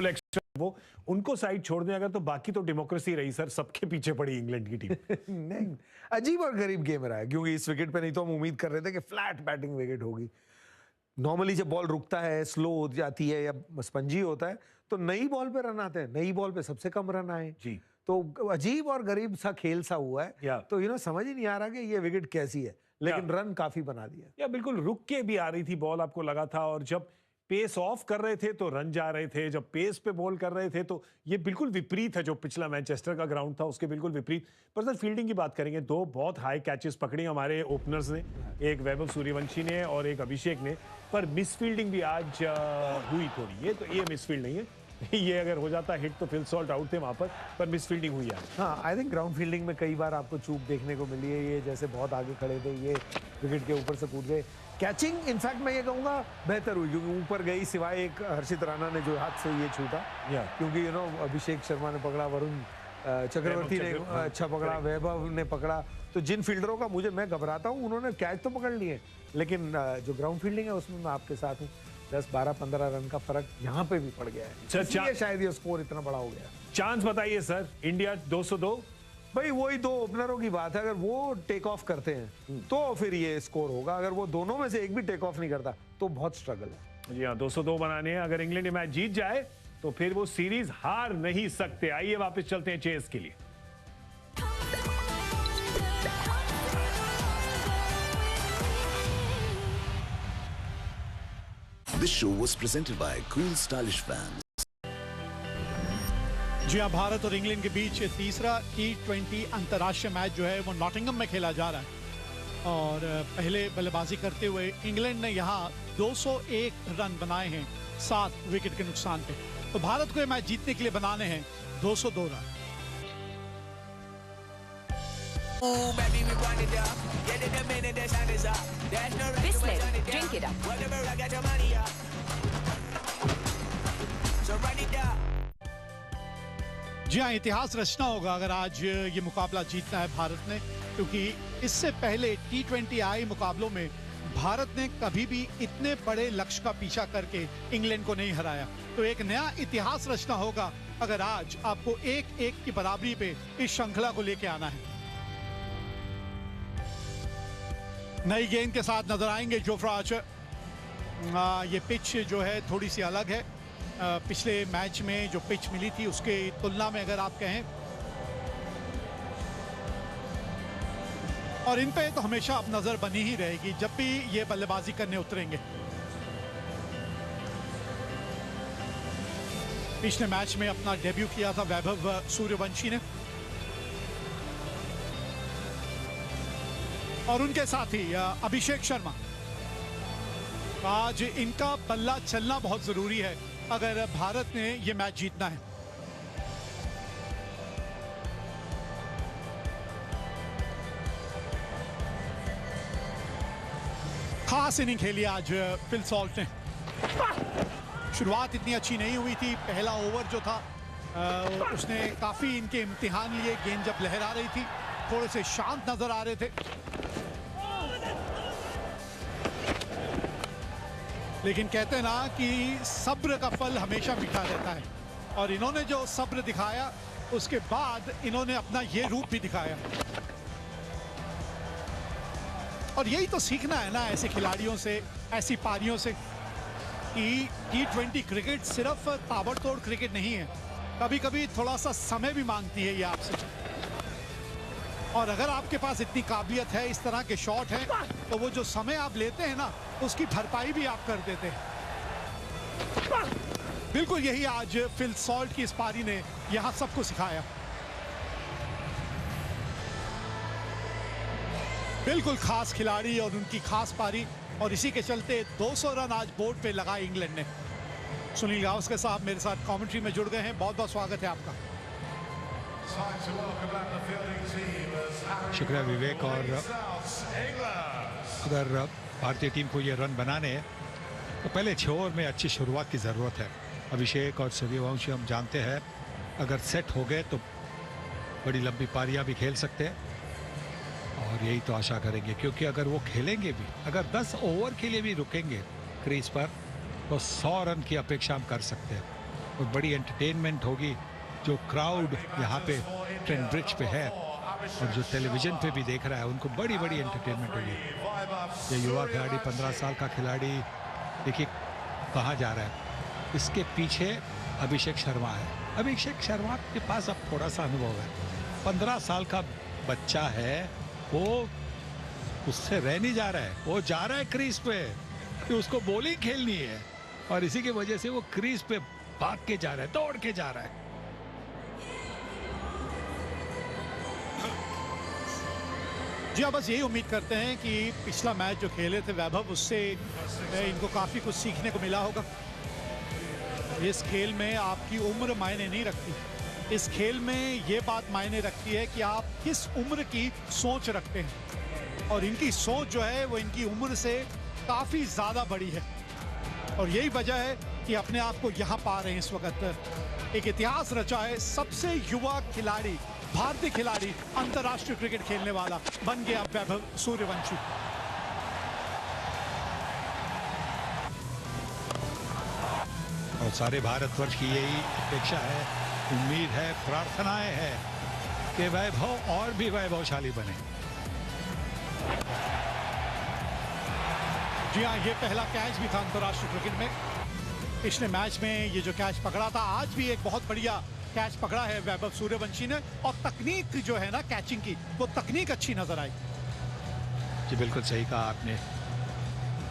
बिल्कुल एक्स्ट्रा वो उनको साइड छोड़ दें अगर तो बाकी तो डेमोक्रेसी रही सर, सबके पीछे पड़ी इंग्लैंड की टीम। नहीं, अजीब और गरीब गेम रहा है क्योंकि इस विकेट पे नहीं तो हम उम्मीद कर रहे थे कि फ्लैट बैटिंग विकेट होगी। नॉर्मली जब बॉल रुकता है, स्लो हो जाती है या स्पंजी होता है तो नई बॉल पे रन आते हैं, नई बॉल पे सबसे कम रन आए जी। तो अजीब और गरीब सा खेल सा हुआ है। तो समझ ही नहीं आ रहा कि ये विकेट कैसी है, लेकिन रन काफी बना दिया। या बिल्कुल रुक के भी आ रही थी बॉल, आपको लगा था, और जब पेस ऑफ कर रहे थे तो रन जा रहे थे, जब पेस पे बॉल कर रहे थे तो ये बिल्कुल विपरीत है जो पिछला मैनचेस्टर का ग्राउंड था उसके बिल्कुल विपरीत। पर सर फील्डिंग की बात करेंगे, दो बहुत हाई कैचेस पकड़ी हमारे ओपनर्स ने, एक वैभव सूर्यवंशी ने और एक अभिषेक ने, पर मिस फील्डिंग भी आज हुई थोड़ी। ये मिस फील्ड नहीं है, ये अगर हो जाता हिट तो फिल सॉल्ट आउट थे वहां पर मिस फील्डिंग हुई है। हाँ, आई थिंक ग्राउंड फील्डिंग में कई बार आपको चूक देखने को मिली है। ये जैसे बहुत आगे खड़े थे, ये विकेट के ऊपर से कूद गए। कैचिंग इनफैक्ट मैं ये कहूँगा बेहतर हुई क्योंकि ऊपर गई, सिवाय एक हर्षित राणा ने जो हाथ से ये छूटा, क्योंकि अभिषेक शर्मा ने पकड़ा, वरुण चक्रवर्ती ने अच्छा पकड़ा, वैभव ने पकड़ा, तो जिन फील्डरों का मैं घबराता हूँ उन्होंने कैच तो पकड़ लिए, लेकिन जो ग्राउंड फील्डिंग है उसमें मैं आपके साथ हूँ। 10, 12, 15 रन का फर्क यहाँ पे भी पड़ गया है, इसलिए शायद ये स्कोर इतना बड़ा हो गया। चांस बताइए सर, इंडिया 202। भाई वही दो ओपनरों की बात है, अगर वो टेक ऑफ करते हैं तो फिर ये स्कोर होगा, अगर वो दोनों में से एक भी टेक ऑफ नहीं करता तो बहुत स्ट्रगल है। जी हाँ, 202 बनाने हैं। अगर इंग्लैंड मैच जीत जाए तो फिर वो सीरीज हार नहीं सकते। आइए वापस चलते हैं चेस के लिए। This show was presented by Cool Stylish Fans. जी हाँ, भारत और इंग्लैंड के बीच तीसरा T20 अंतर्राष्ट्रीय मैच जो है वो नॉटिंघम में खेला जा रहा है और पहले बल्लेबाजी करते हुए इंग्लैंड ने यहाँ 201 रन बनाए हैं 7 विकेट के नुकसान पे। तो भारत को ये मैच जीतने के लिए बनाने हैं 202 रन। Drink it up. जी हाँ, इतिहास रचना होगा अगर आज ये मुकाबला जीतना है भारत ने, क्योंकि इससे पहले T20 आई मुकाबलों में भारत ने कभी भी इतने बड़े लक्ष्य का पीछा करके इंग्लैंड को नहीं हराया। तो एक नया इतिहास रचना होगा अगर आज आपको 1-1 की बराबरी पे इस श्रृंखला को लेके आना है। नई गेंद के साथ नजर आएंगे जोफ्रा आर्चर। ये पिच जो है थोड़ी सी अलग है, पिछले मैच में जो पिच मिली थी उसके तुलना में अगर आप कहें, और इन पे तो हमेशा अब नजर बनी ही रहेगी जब भी ये बल्लेबाजी करने उतरेंगे। पिछले मैच में अपना डेब्यू किया था वैभव सूर्यवंशी ने, और उनके साथ ही अभिषेक शर्मा। आज इनका बल्ला चलना बहुत जरूरी है अगर भारत ने यह मैच जीतना है। खास इनिंग खेली आज फिल सॉल्ट ने। शुरुआत इतनी अच्छी नहीं हुई थी, पहला ओवर जो था उसने काफी इनके इम्तिहान लिए। गेंद जब लहरा रही थी थोड़े से शांत नजर आ रहे थे, लेकिन कहते हैं ना कि सब्र का फल हमेशा मीठा रहता है, और इन्होंने जो सब्र दिखाया उसके बाद इन्होंने अपना ये रूप भी दिखाया। और यही तो सीखना है ना ऐसे खिलाड़ियों से, ऐसी पारियों से, कि T20 क्रिकेट सिर्फ ताबड़तोड़ क्रिकेट नहीं है, कभी कभी थोड़ा सा समय भी मांगती है ये आपसे। और अगर आपके पास इतनी काबिलियत है, इस तरह के शॉट हैं, तो वो जो समय आप लेते हैं ना उसकी भरपाई भी आप कर देते हैं। बिल्कुल यही आज फिल सॉल्ट की इस पारी ने यहां सबको सिखाया। बिल्कुल खास खिलाड़ी और उनकी खास पारी, और इसी के चलते 200 रन आज बोर्ड पे लगाए इंग्लैंड ने। सुनील गावस्कर साहब मेरे साथ कमेंट्री में जुड़ गए हैं, बहुत बहुत स्वागत है आपका। शुक्रिया विवेक। और अगर भारतीय टीम को ये रन बनाने हैं तो पहले 6 ओवर में अच्छी शुरुआत की ज़रूरत है। अभिषेक और सूर्यवंशी हम जानते हैं अगर सेट हो गए तो बड़ी लंबी पारियां भी खेल सकते हैं, और यही तो आशा करेंगे, क्योंकि अगर वो खेलेंगे भी, अगर 10 ओवर के लिए भी रुकेंगे क्रीज पर तो 100 रन की अपेक्षा हम कर सकते हैं। और बड़ी एंटरटेनमेंट होगी। जो क्राउड यहाँ पे ट्रेंट ब्रिज पे है और जो टेलीविज़न पे भी देख रहा है, उनको बड़ी बड़ी एंटरटेनमेंट होगी। ये युवा खिलाड़ी, 15 साल का खिलाड़ी, देखिए कहाँ जा रहा है। इसके पीछे अभिषेक शर्मा है। अभिषेक शर्मा के पास अब थोड़ा सा अनुभव है। 15 साल का बच्चा है, वो उससे रह नहीं जा रहा है, वो जा रहा है क्रीज पे कि उसको बॉलिंग खेलनी है और इसी की वजह से वो क्रीज पे भाग के जा रहा है, दौड़ के जा रहा है। जी हाँ, बस यही उम्मीद करते हैं कि पिछला मैच जो खेले थे वैभव, उससे इनको काफ़ी कुछ सीखने को मिला होगा। इस खेल में आपकी उम्र मायने नहीं रखती। इस खेल में ये बात मायने रखती है कि आप किस उम्र की सोच रखते हैं, और इनकी सोच जो है वो इनकी उम्र से काफ़ी ज़्यादा बड़ी है, और यही वजह है कि अपने आप को यहाँ पा रहे हैं। इस वक्त एक इतिहास रचा है। सबसे युवा खिलाड़ी, भारतीय खिलाड़ी, अंतर्राष्ट्रीय क्रिकेट खेलने वाला बन गया वैभव सूर्यवंशी। और सारे भारतवर्ष की यही अपेक्षा है, उम्मीद है, प्रार्थनाएं है कि वैभव और भी वैभवशाली बने। जी हाँ, ये पहला कैच भी था अंतर्राष्ट्रीय क्रिकेट में। पिछले मैच में ये जो कैच पकड़ा था, आज भी एक बहुत बढ़िया कैच पकड़ा है वैभव सूर्यवंशी ने, और तकनीक जो है ना कैचिंग की, वो तकनीक अच्छी नजर आई। जी बिल्कुल सही कहा आपने।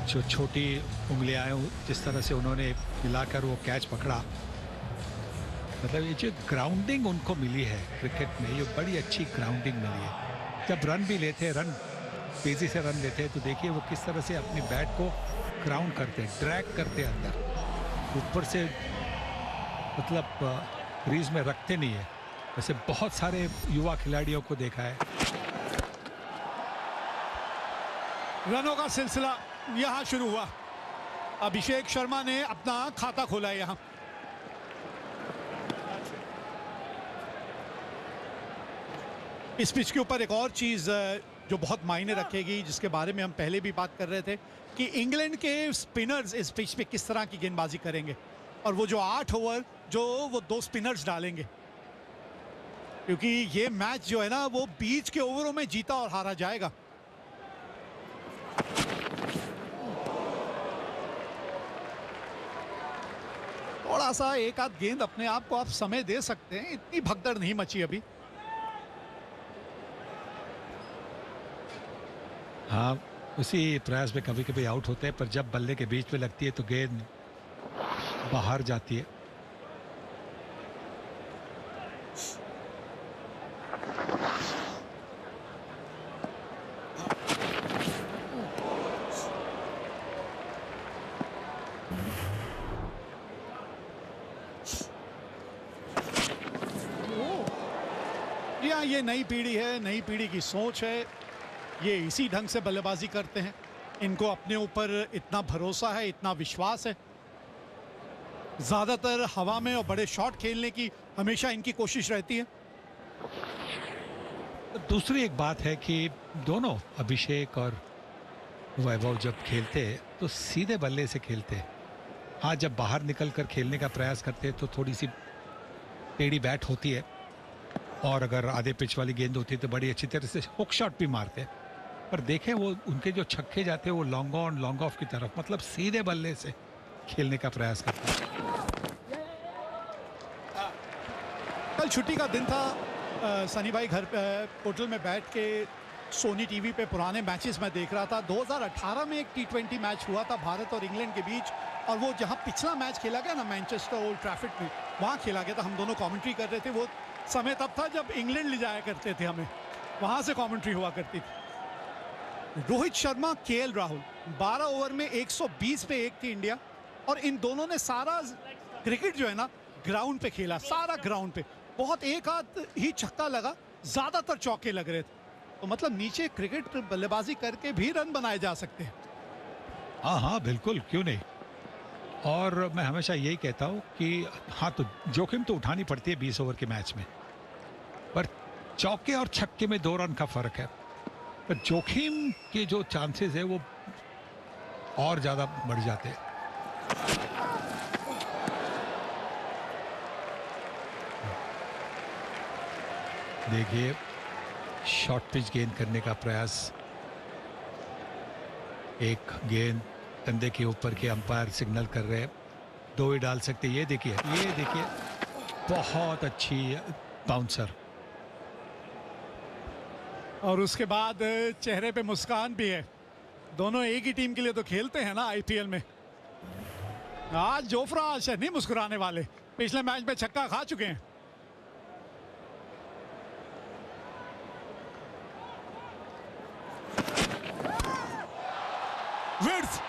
जो छोटी उंगलियां हैं, जिस तरह से उन्होंने मिलाकर वो कैच पकड़ा, मतलब ये जो ग्राउंडिंग उनको मिली है क्रिकेट में, ये बड़ी अच्छी ग्राउंडिंग मिली है। जब रन भी लेते हैं, रन तेजी से रन लेते हैं, तो देखिए वो किस तरह से अपनी बैट को ग्राउंड करते हैं, ड्रैग करते हैं अंदर, ऊपर से मतलब क्रीज में रखते नहीं है। वैसे बहुत सारे युवा खिलाड़ियों को देखा है। रनों का सिलसिला यहां शुरू हुआ। अभिषेक शर्मा ने अपना खाता खोला है यहां। इस पिच के ऊपर एक और चीज जो बहुत मायने रखेगी, जिसके बारे में हम पहले भी बात कर रहे थे, कि इंग्लैंड के स्पिनर्स इस पिच पे किस तरह की गेंदबाजी करेंगे, और वो जो 8 ओवर जो वो 2 स्पिनर्स डालेंगे, क्योंकि ये मैच जो है ना वो बीच के ओवरों में जीता और हारा जाएगा। थोड़ा सा एक आध गेंद अपने आप को आप समय दे सकते हैं, इतनी भगदड़ नहीं मची अभी। हाँ, उसी प्रयास में कभी कभी आउट होते हैं, पर जब बल्ले के बीच में लगती है तो गेंद बाहर जाती है। या ये नई पीढ़ी है, नई पीढ़ी की सोच है, ये इसी ढंग से बल्लेबाजी करते हैं। इनको अपने ऊपर इतना भरोसा है, इतना विश्वास है। ज्यादातर हवा में और बड़े शॉट खेलने की हमेशा इनकी कोशिश रहती है। दूसरी एक बात है कि दोनों अभिषेक और वैभव जब खेलते हैं तो सीधे बल्ले से खेलते हैं। हाँ, जब बाहर निकलकर खेलने का प्रयास करते हैं तो थोड़ी सी टेढ़ी बैट होती है, और अगर आधे पिच वाली गेंद होती है तो बड़ी अच्छी तरह से हुक शॉट भी मारते हैं। पर देखें वो उनके जो छक्के जाते हैं वो लॉन्ग ऑन लॉन्ग ऑफ की तरफ, मतलब सीधे बल्ले से खेलने का प्रयास करते हैं। कल छुट्टी का दिन था। सनी भाई घर होटल में बैठ के सोनी टीवी पे पुराने मैचेस मैं देख रहा था। 2018 में एक T20 मैच हुआ था भारत और इंग्लैंड के बीच, और वो जहां पिछला मैच खेला गया ना मैनचेस्टर ओल्ड ट्रैफर्ड में, वहां खेला गया था। हम दोनों कमेंट्री कर रहे थे। वो समय तब था जब इंग्लैंड ले जाया करते थे, हमें वहां से कमेंट्री हुआ करती थी। रोहित शर्मा, केएल राहुल, 12 ओवर में 120 पे 1 थी इंडिया, और इन दोनों ने सारा क्रिकेट जो है ना ग्राउंड पे खेला, सारा ग्राउंड पे। बहुत एक आध ही छक्का लगा, ज्यादातर चौके लग रहे थे। तो मतलब नीचे क्रिकेट बल्लेबाजी करके भी रन बनाए जा सकते हैं। हाँ हाँ बिल्कुल, क्यों नहीं। और मैं हमेशा यही कहता हूँ कि हाँ, तो जोखिम तो उठानी पड़ती है 20 ओवर के मैच में, पर चौके और छक्के में 2 रन का फर्क है। पर जोखिम के जो चांसेस है वो और ज्यादा बढ़ जाते हैं। देखिए शॉर्ट पिच गेंद करने का प्रयास, एक गेंद कंधे के ऊपर के अंपायर सिग्नल कर रहे हैं, 2 ही डाल सकते। ये देखिए बहुत अच्छी बाउंसर। और उसके बाद चेहरे पे मुस्कान भी है। दोनों एक ही टीम के लिए तो खेलते हैं ना आईपीएल में। आज जोफ्रा आर्चर नहीं मुस्कुराने वाले, पिछले मैच में छक्का खा चुके हैं। विड्थ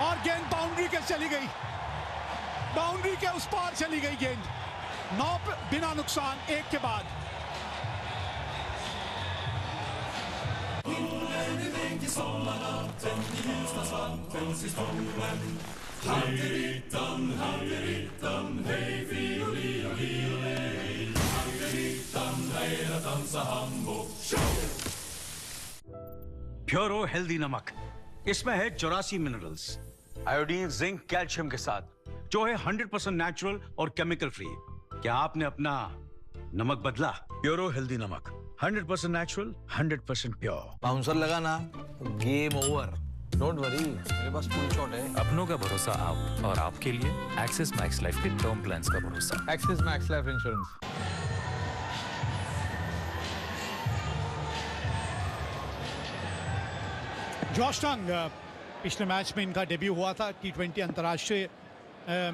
और गेंद बाउंड्री के चली गई, बाउंड्री के उस पार चली गई गेंद। 9 बिना नुकसान, 1 के बाद। प्योरो हेल्दी नमक, इसमें है 84 मिनरल्स, आयोडीन, जिंक, कैल्शियम के साथ, जो है 100% नेचुरल और केमिकल फ्री। क्या आपने अपना नमक बदला? प्योरो हेल्दी नमक, 100% नेचुरल, 100% प्योर। बाउंसर लगा ना तो गेम ओवर। डोंट वरी, मेरे पास फुल शॉट है। अपनों का भरोसा आप और आपके लिए एक्सिस मैक्स लाइफ के टर्म प्लान्स का भरोसा। Axis Max Life insurance. Josh Tongue, पिछले मैच में इनका डेब्यू हुआ था T20 अंतर्राष्ट्रीय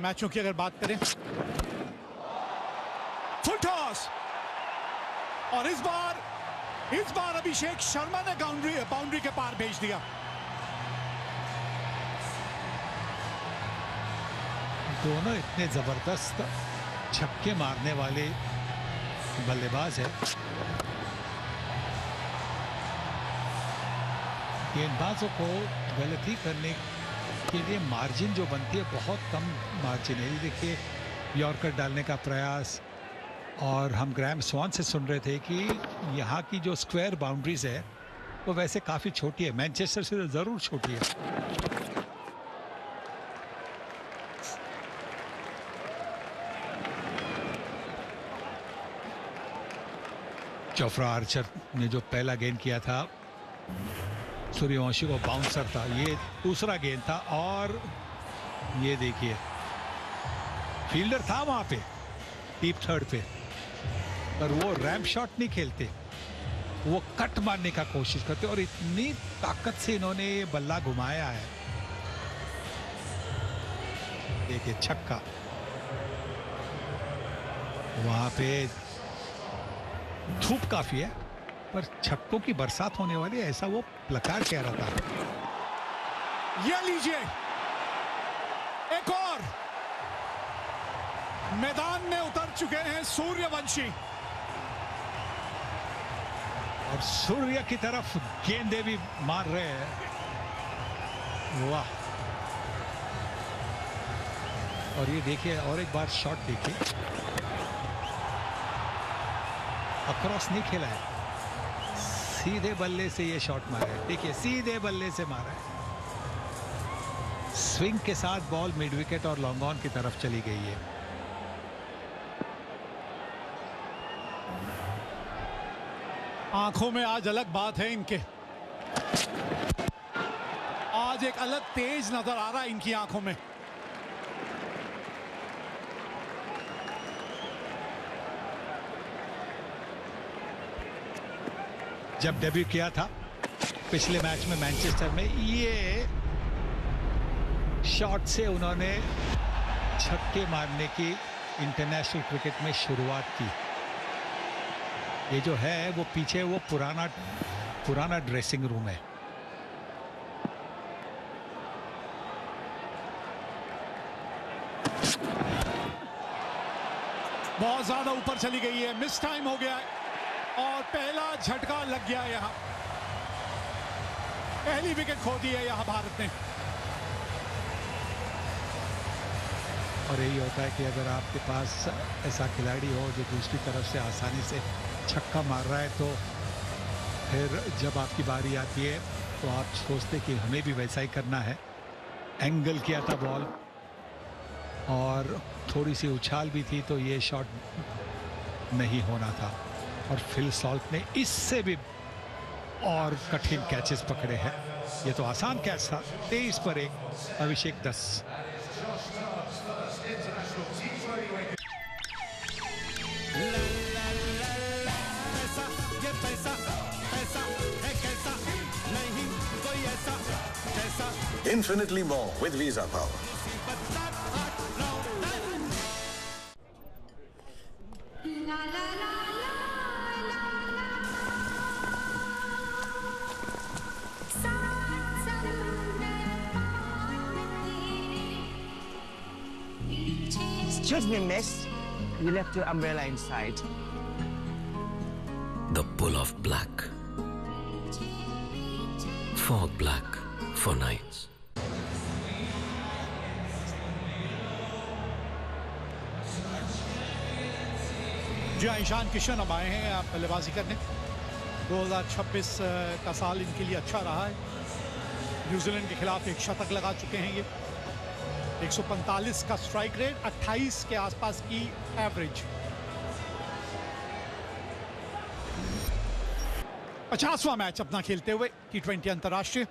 मैचों की अगर बात करें। फुल टॉस, और इस बार अभिषेक शर्मा ने बाउंड्री के पार भेज दिया। दोनों इतने जबरदस्त छक्के मारने वाले बल्लेबाज है। गेंदबाजों को गलती करने के लिए मार्जिन जो बनती है बहुत कम मार्जिन है। ये देखिए यॉर्कर डालने का प्रयास, और हम ग्रैम स्वान से सुन रहे थे कि यहाँ की जो स्क्वायर बाउंड्रीज है वो वैसे काफ़ी छोटी है, मैनचेस्टर से ज़रूर छोटी है। जोफ्रा आर्चर ने जो पहला गेंद किया था सूर्यवंशी को, बाउंसर था, ये दूसरा गेंद था। और ये देखिए फील्डर था वहां पे डीप थर्ड पे, पर वो रैम्प शॉट नहीं खेलते, वो कट मारने का कोशिश करते, और इतनी ताकत से इन्होंने ये बल्ला घुमाया है। देखिए छक्का, वहां पे धूप काफी है पर छक्कों की बरसात होने वाली है, ऐसा वो प्लकार कह रहा था। ये लीजिए एक और, मैदान में उतर चुके हैं सूर्यवंशी, और सूर्य की तरफ गेंदे भी मार रहे हैं। वाह, और ये देखिए और एक बार शॉट देखिए, अक्रॉस नहीं खेला है, सीधे बल्ले से ये शॉट मारा है। देखिए सीधे बल्ले से मारा है, स्विंग के साथ बॉल मिड विकेट और लॉन्ग ऑन की तरफ चली गई है। आंखों में आज अलग बात है इनके, आज एक अलग तेज नजर आ रहा है इनकी आंखों में। जब डेब्यू किया था पिछले मैच में मैनचेस्टर में, ये शॉट से उन्होंने छक्के मारने की इंटरनेशनल क्रिकेट में शुरुआत की। ये जो है वो पीछे वो पुराना ड्रेसिंग रूम है। बहुत ज्यादा ऊपर चली गई है, मिस टाइम हो गया है, और पहला झटका लग गया यहां। पहली विकेट खो दी है यहां भारत ने। और यही होता है कि अगर आपके पास ऐसा खिलाड़ी हो जो दूसरी तरफ से आसानी से छक्का मार रहा है, तो फिर जब आपकी बारी आती है तो आप सोचते कि हमें भी वैसा ही करना है। एंगल किया था बॉल और थोड़ी सी उछाल भी थी, तो ये शॉट नहीं होना था और फिल सॉल्ट ने इससे भी और कठिन कैचेस पकड़े हैं। ये तो आसान कैच था, 23 पर 1, अभिषेक 10। Infinitely more with Visa Power. Excuse me, miss. You left your umbrella inside. The pull of black. Fog black for nights. जी ईशान किशन अब आए हैं आप बल्लेबाजी करने। 2026 का साल इनके लिए अच्छा रहा है। न्यूजीलैंड के खिलाफ एक शतक लगा चुके हैं ये। 145 का स्ट्राइक रेट, 28 के आसपास की एवरेज। 50वां मैच अपना खेलते हुए T20 अंतर्राष्ट्रीय।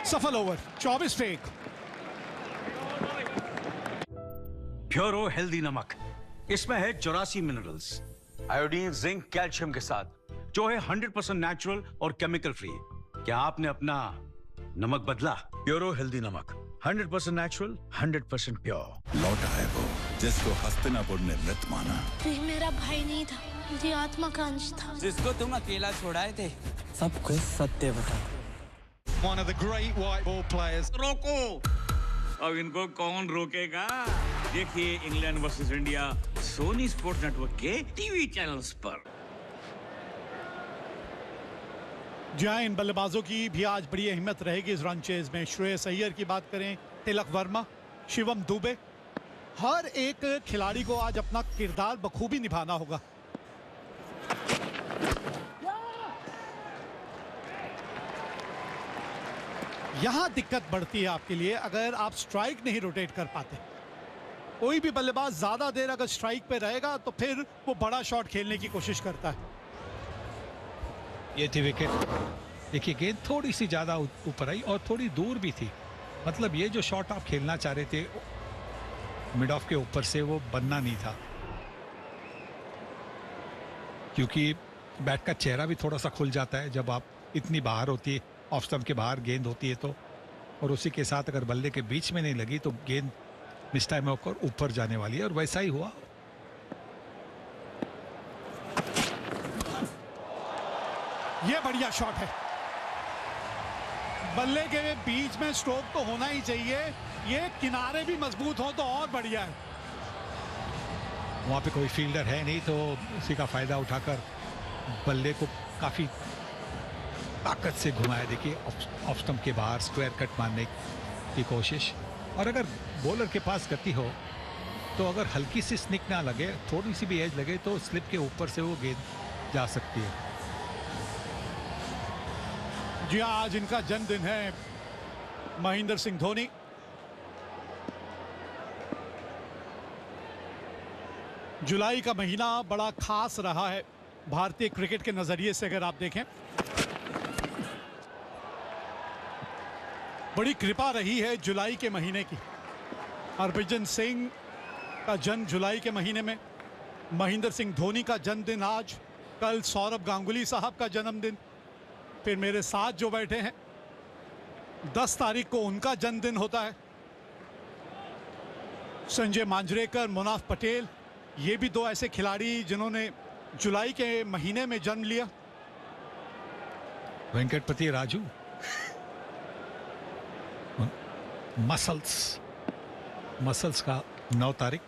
सफल ओवर, 24 पे 1। प्योरो हेल्दी नमक, इसमें है 84 मिनरल्स, आयोडीन, जिंक, कैल्शियम के साथ, जो है 100% नेचुरल और केमिकल फ्री। क्या आपने अपना नमक बदला? प्योरो हेल्दी नमक, 100% नेचुरल, 100% प्योर। लौटा है वो जिसको हस्तिनापुर ने मृत माना। ये मेरा भाई नहीं था, मेरी आत्मा का अंश था। जिसको तुम अकेला छोड़ाए थे, सब कुछ सत्य बता। One of the great white ball players. रोको, अब इनको कौन रोकेगा? देखिए England versus India Sony sports network के टीवी चैनल्स पर। जहाँ इन बल्लेबाजों की भी आज बड़ी अहमियत रहेगी इस रन चेज में। श्रेयस अय्यर की बात करें, तिलक वर्मा, शिवम दुबे, हर एक खिलाड़ी को आज अपना किरदार बखूबी निभाना होगा। यहां दिक्कत बढ़ती है आपके लिए अगर आप स्ट्राइक नहीं रोटेट कर पाते। कोई भी बल्लेबाज ज्यादा देर अगर स्ट्राइक पे रहेगा तो फिर वो बड़ा शॉट खेलने की कोशिश करता है। ये थी विकेट। देखिए गेंद थोड़ी सी ज्यादा ऊपर आई और थोड़ी दूर भी थी। मतलब ये जो शॉट आप खेलना चाह रहे थे मिड ऑफ के ऊपर से, वो बनना नहीं था, क्योंकि बैट का चेहरा भी थोड़ा सा खुल जाता है जब आप इतनी बाहर होती है, ऑफ स्टंप के बाहर गेंद होती है तो, और उसी के साथ अगर बल्ले के बीच में नहीं लगी तो गेंद मिस टाइम होकर ऊपर जाने वाली है, और वैसा ही हुआ। ये बढ़िया शॉट है। बल्ले के बीच में स्ट्रोक तो होना ही चाहिए, ये किनारे भी मजबूत हो तो और बढ़िया है। वहां पे कोई फील्डर है नहीं तो उसी का फायदा उठाकर बल्ले को काफी ताकत से घुमाया। देखिए ऑफ स्टंप के बाहर स्क्वायर कट मारने की कोशिश, और अगर बॉलर के पास गति हो तो अगर हल्की सी स्निक ना लगे, थोड़ी सी भी एज लगे तो स्लिप के ऊपर से वो गेंद जा सकती है। जी आज इनका जन्मदिन है, महेंद्र सिंह धोनी। जुलाई का महीना बड़ा खास रहा है भारतीय क्रिकेट के नजरिए से अगर आप देखें। बड़ी कृपा रही है जुलाई के महीने की। हरभजन सिंह का जन्म जुलाई के महीने में, महेंद्र सिंह धोनी का जन्मदिन आज, कल सौरभ गांगुली साहब का जन्मदिन, फिर मेरे साथ जो बैठे हैं 10 तारीख को उनका जन्मदिन होता है। संजय मांजरेकर, मुनाफ पटेल, ये भी दो ऐसे खिलाड़ी जिन्होंने जुलाई के महीने में जन्म लिया। वेंकटपति राजू, मसल्स का 9 तारीख।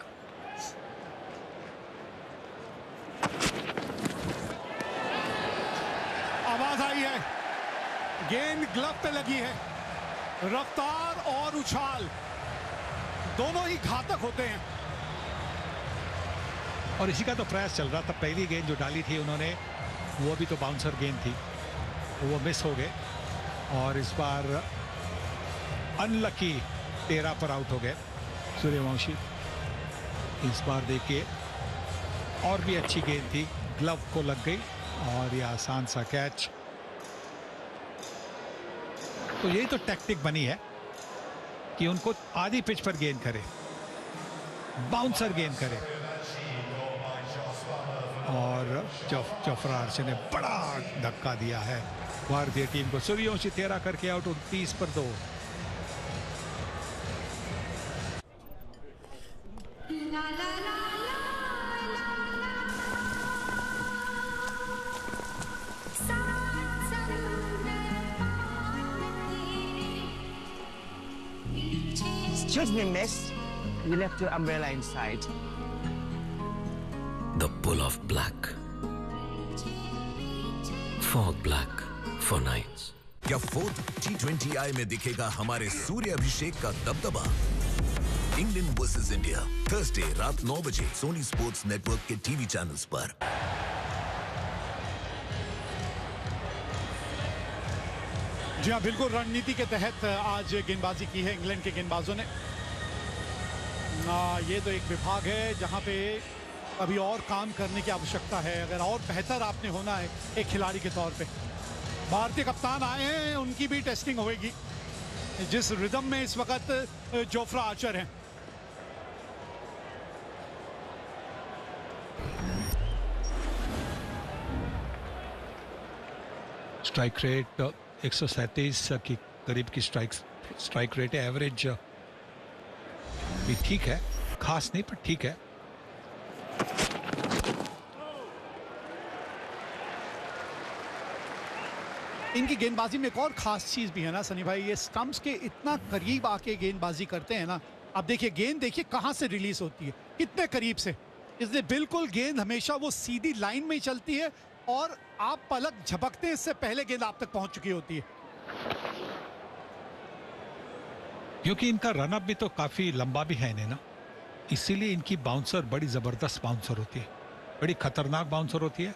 आवाज आई है, गेंद ग्लव पे लगी है। रफ्तार और उछाल दोनों ही घातक होते हैं। और इसी का तो प्रयास चल रहा था। पहली गेंद जो डाली थी उन्होंने, वो भी तो बाउंसर गेंद थी, वो मिस हो गए। और इस बार अनलकी 13 पर आउट हो गए सूर्यवंशी। इस बार देखिए और भी अच्छी गेंद थी, ग्लव को लग गई और यह आसान सा कैच। तो यही तो टैक्टिक बनी है कि उनको आधी पिच पर गेंद करे, बाउंसर गेंद करे। और जोफ्रा आर्चर ने बड़ा धक्का दिया है भारतीय टीम को। सूर्यवंशी 13 करके आउट 29 पर 2। Excuse me, miss. You left your umbrella inside. The pull of black. Fog black for nights. क्या 4th T20I में दिखेगा हमारे सूर्य अभिषेक का दबदबा? इंग्लैंड वर्सेस इंडिया थर्सडे रात 9 बजे सोनी स्पोर्ट्स नेटवर्क के टीवी चैनल्स पर। जी हाँ, बिल्कुल रणनीति के तहत आज गेंदबाजी की है इंग्लैंड के गेंदबाजों ने। ये तो एक विभाग है जहाँ पे अभी और काम करने की आवश्यकता है। अगर और बेहतर आपने होना है एक खिलाड़ी के तौर पे। भारतीय कप्तान आए हैं, उनकी भी टेस्टिंग होगी जिस रिदम में इस वक्त जोफ्रा आर्चर हैं। स्ट्राइक रेट 137 की करीब की स्ट्राइक रेट है। एवरेज भी ठीक है, खास नहीं पर ठीक है। इनकी गेंदबाजी में एक और खास चीज भी है ना सनी भाई, ये स्टंप्स के इतना करीब आके गेंदबाजी करते हैं ना। आप देखिए गेंद देखिए कहां से रिलीज होती है, कितने करीब से। इसलिए बिल्कुल गेंद हमेशा वो सीधी लाइन में ही चलती है और आप पलक झपकते हैं इससे पहले गेंद आप तक पहुंच चुकी होती है। क्योंकि इनका रनअप भी तो काफी लंबा भी है इन्हें ना, इसीलिए इनकी बाउंसर बड़ी जबरदस्त बाउंसर होती है, बड़ी खतरनाक बाउंसर होती है,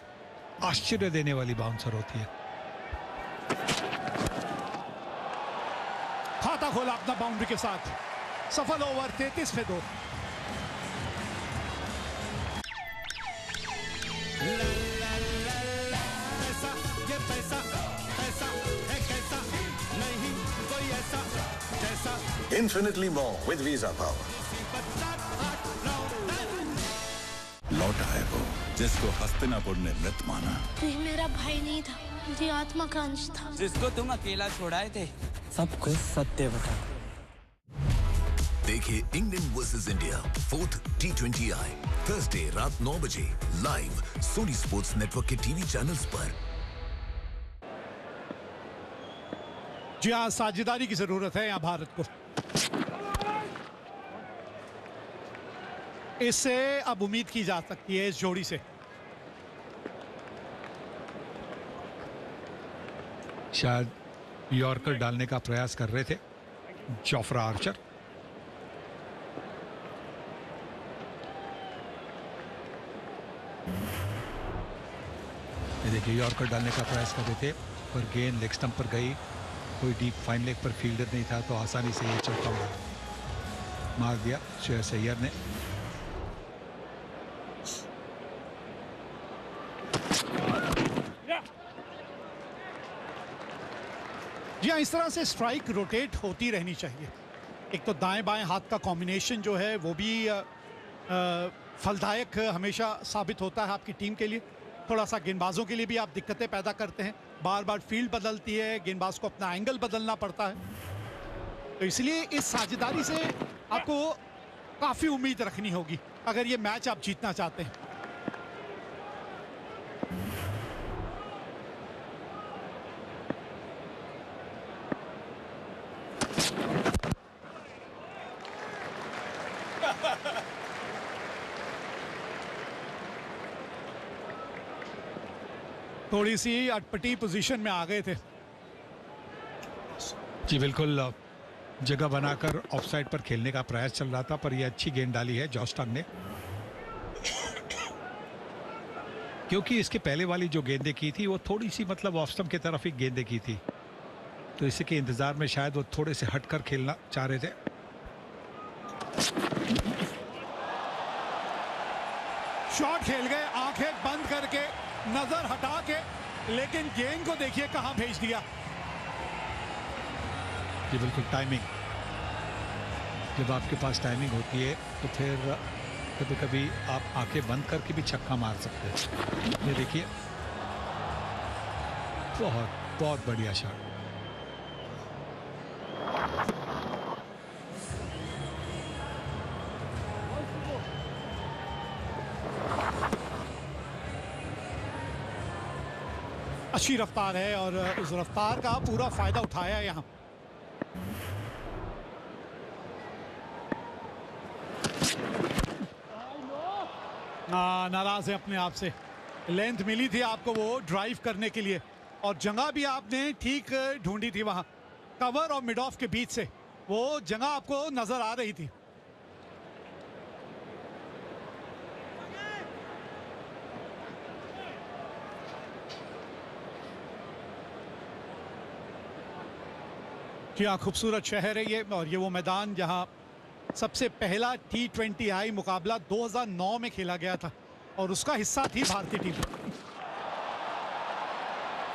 आश्चर्य देने वाली बाउंसर होती है। खाता खोला अपना बाउंड्री के साथ, सफल ओवर 33 पे 2। Infinitely more with Visa Power. लौटा है वो जिसको हस्तिनापुर ने मृत माना। ये मेरा भाई नहीं था, मेरी आत्मा का अंश था। जिसको तुम अकेला छोड़ाए थे, सब कुछ सत्य बता। देखिए England versus India 4th T20I Thursday रात 9 बजे लाइव सोनी स्पोर्ट्स नेटवर्क के टीवी चैनल्स पर। जी हाँ, साझेदारी की जरूरत है यहाँ भारत को। इससे अब उम्मीद की जा सकती है इस जोड़ी से। शायद यॉर्कर डालने का प्रयास कर रहे थे जोफ्रा आर्चर। ये देखिए यॉर्कर डालने का प्रयास कर रहे थे पर गेंद लेग स्टंप पर गई। कोई डीप फाइन लेग पर फील्डर नहीं था तो आसानी से ये चौका मार दिया श्रेयस अय्यर ने। जी हाँ, इस तरह से स्ट्राइक रोटेट होती रहनी चाहिए। एक तो दाएं बाएं हाथ का कॉम्बिनेशन जो है वो भी फलदायक हमेशा साबित होता है आपकी टीम के लिए। थोड़ा सा गेंदबाजों के लिए भी आप दिक्कतें पैदा करते हैं, बार बार फील्ड बदलती है, गेंदबाज को अपना एंगल बदलना पड़ता है। तो इसलिए इस साझेदारी से आपको काफ़ी उम्मीद रखनी होगी अगर ये मैच आप जीतना चाहते हैं। थोड़ी सी अटपटी पोजीशन में आ गए थे। जी बिल्कुल, जगह बनाकर ऑफसाइड पर खेलने का प्रयास चल रहा था पर यह अच्छी गेंद डाली है जॉश टंग ने, क्योंकि इसके पहले वाली जो गेंदें की थी वो थोड़ी सी मतलब ऑफ स्टंप की तरफ ही गेंदें की थी। तो इसी के इंतजार में शायद वो थोड़े से हटकर खेलना चाह रहे थे। शॉट खेल गए आंखें बंद करके, नजर हटा के, लेकिन गेंद को देखिए कहां भेज दिया। ये बिल्कुल टाइमिंग, जब आपके पास टाइमिंग होती है तो फिर कभी कभी आप आंखें बंद करके भी छक्का मार सकते हैं। ये देखिए, बहुत बहुत बढ़िया शॉट। अच्छी रफ्तार है और उस रफ्तार का पूरा फायदा उठाया यहां। नाराज है अपने आप से। लेंथ मिली थी आपको वो ड्राइव करने के लिए, और जगह भी आपने ठीक ढूंढी थी वहां, कवर और मिड ऑफ के बीच से वो जगह आपको नजर आ रही थी। क्या खूबसूरत शहर है ये, और ये वो मैदान जहां सबसे पहला T20I मुकाबला 2009 में खेला गया था और उसका हिस्सा थी भारतीय टीम।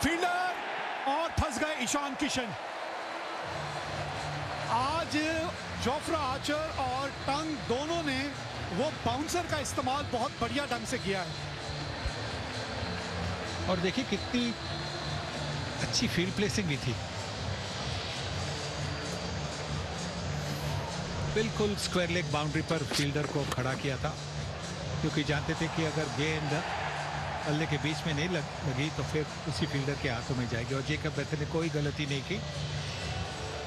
फील्डर और फंस गए ईशान किशन। आज जोफ्रा आर्चर और टंग दोनों ने वो बाउंसर का इस्तेमाल बहुत बढ़िया ढंग से किया है। और देखिए कितनी अच्छी फील्ड प्लेसिंग भी थी, बिल्कुल स्क्वायर लेग बाउंड्री पर फील्डर को खड़ा किया था, क्योंकि जानते थे कि अगर गेंद पल्ले के बीच में नहीं लगी तो फिर उसी फील्डर के हाथों में जाएगी। और जेकब बेथेल ने कोई गलती नहीं की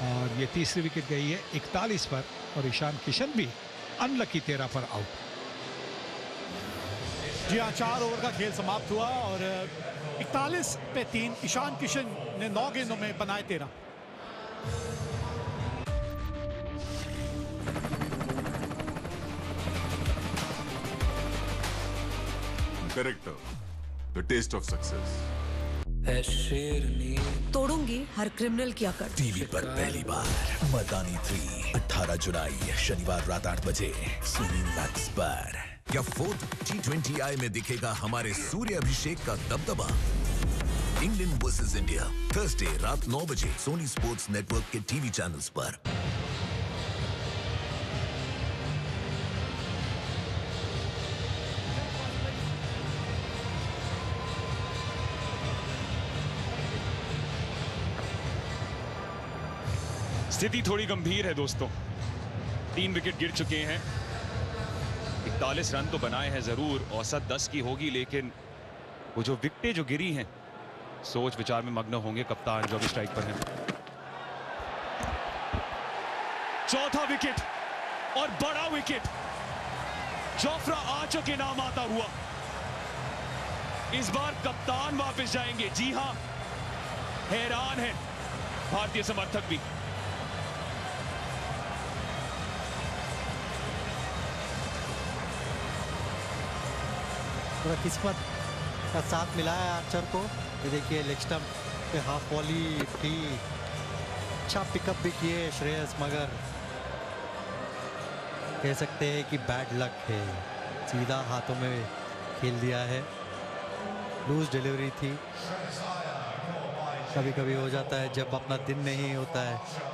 और ये तीसरी विकेट गई है 41 पर, और ईशान किशन भी अनलकी 13 पर आउट। जी हाँ, 4 ओवर का खेल समाप्त हुआ और 41 पे 3 ईशान किशन ने 9 गेंदों में बनाए 13। Character, the taste of success. तोड़ूंगी हर क्रिमिनल की अकड़। टीवी पर पहली बार मदानी 3 18 जुलाई शनिवार रात 8 बजे सोनी मैक्स पर। क्या 4th T20I में दिखेगा हमारे सूर्य अभिषेक का दबदबा? इंग्लैंड वर्सेस इंडिया थर्सडे रात 9 बजे सोनी स्पोर्ट्स नेटवर्क के टीवी चैनल्स पर। स्थिति थोड़ी गंभीर है दोस्तों, 3 विकेट गिर चुके हैं। 41 रन तो बनाए हैं जरूर, औसत 10 की होगी, लेकिन वो जो विकेटें जो गिरी हैं, सोच विचार में मग्न होंगे कप्तान जो भी स्ट्राइक पर हैं। चौथा विकेट और बड़ा विकेट जोफ्रा आर्चर के नाम आता हुआ। इस बार कप्तान वापस जाएंगे। जी हां, हैरान है भारतीय समर्थक भी। किस्मत का साथ मिला है आर्चर को। ये देखिए लेग स्टंप पे हाफ वॉली थी, अच्छा पिकअप भी किए श्रेयस, मगर कह सकते हैं कि बैड लक है, सीधा हाथों में खेल दिया है। लूज डिलीवरी थी, कभी कभी हो जाता है जब अपना दिन नहीं होता है।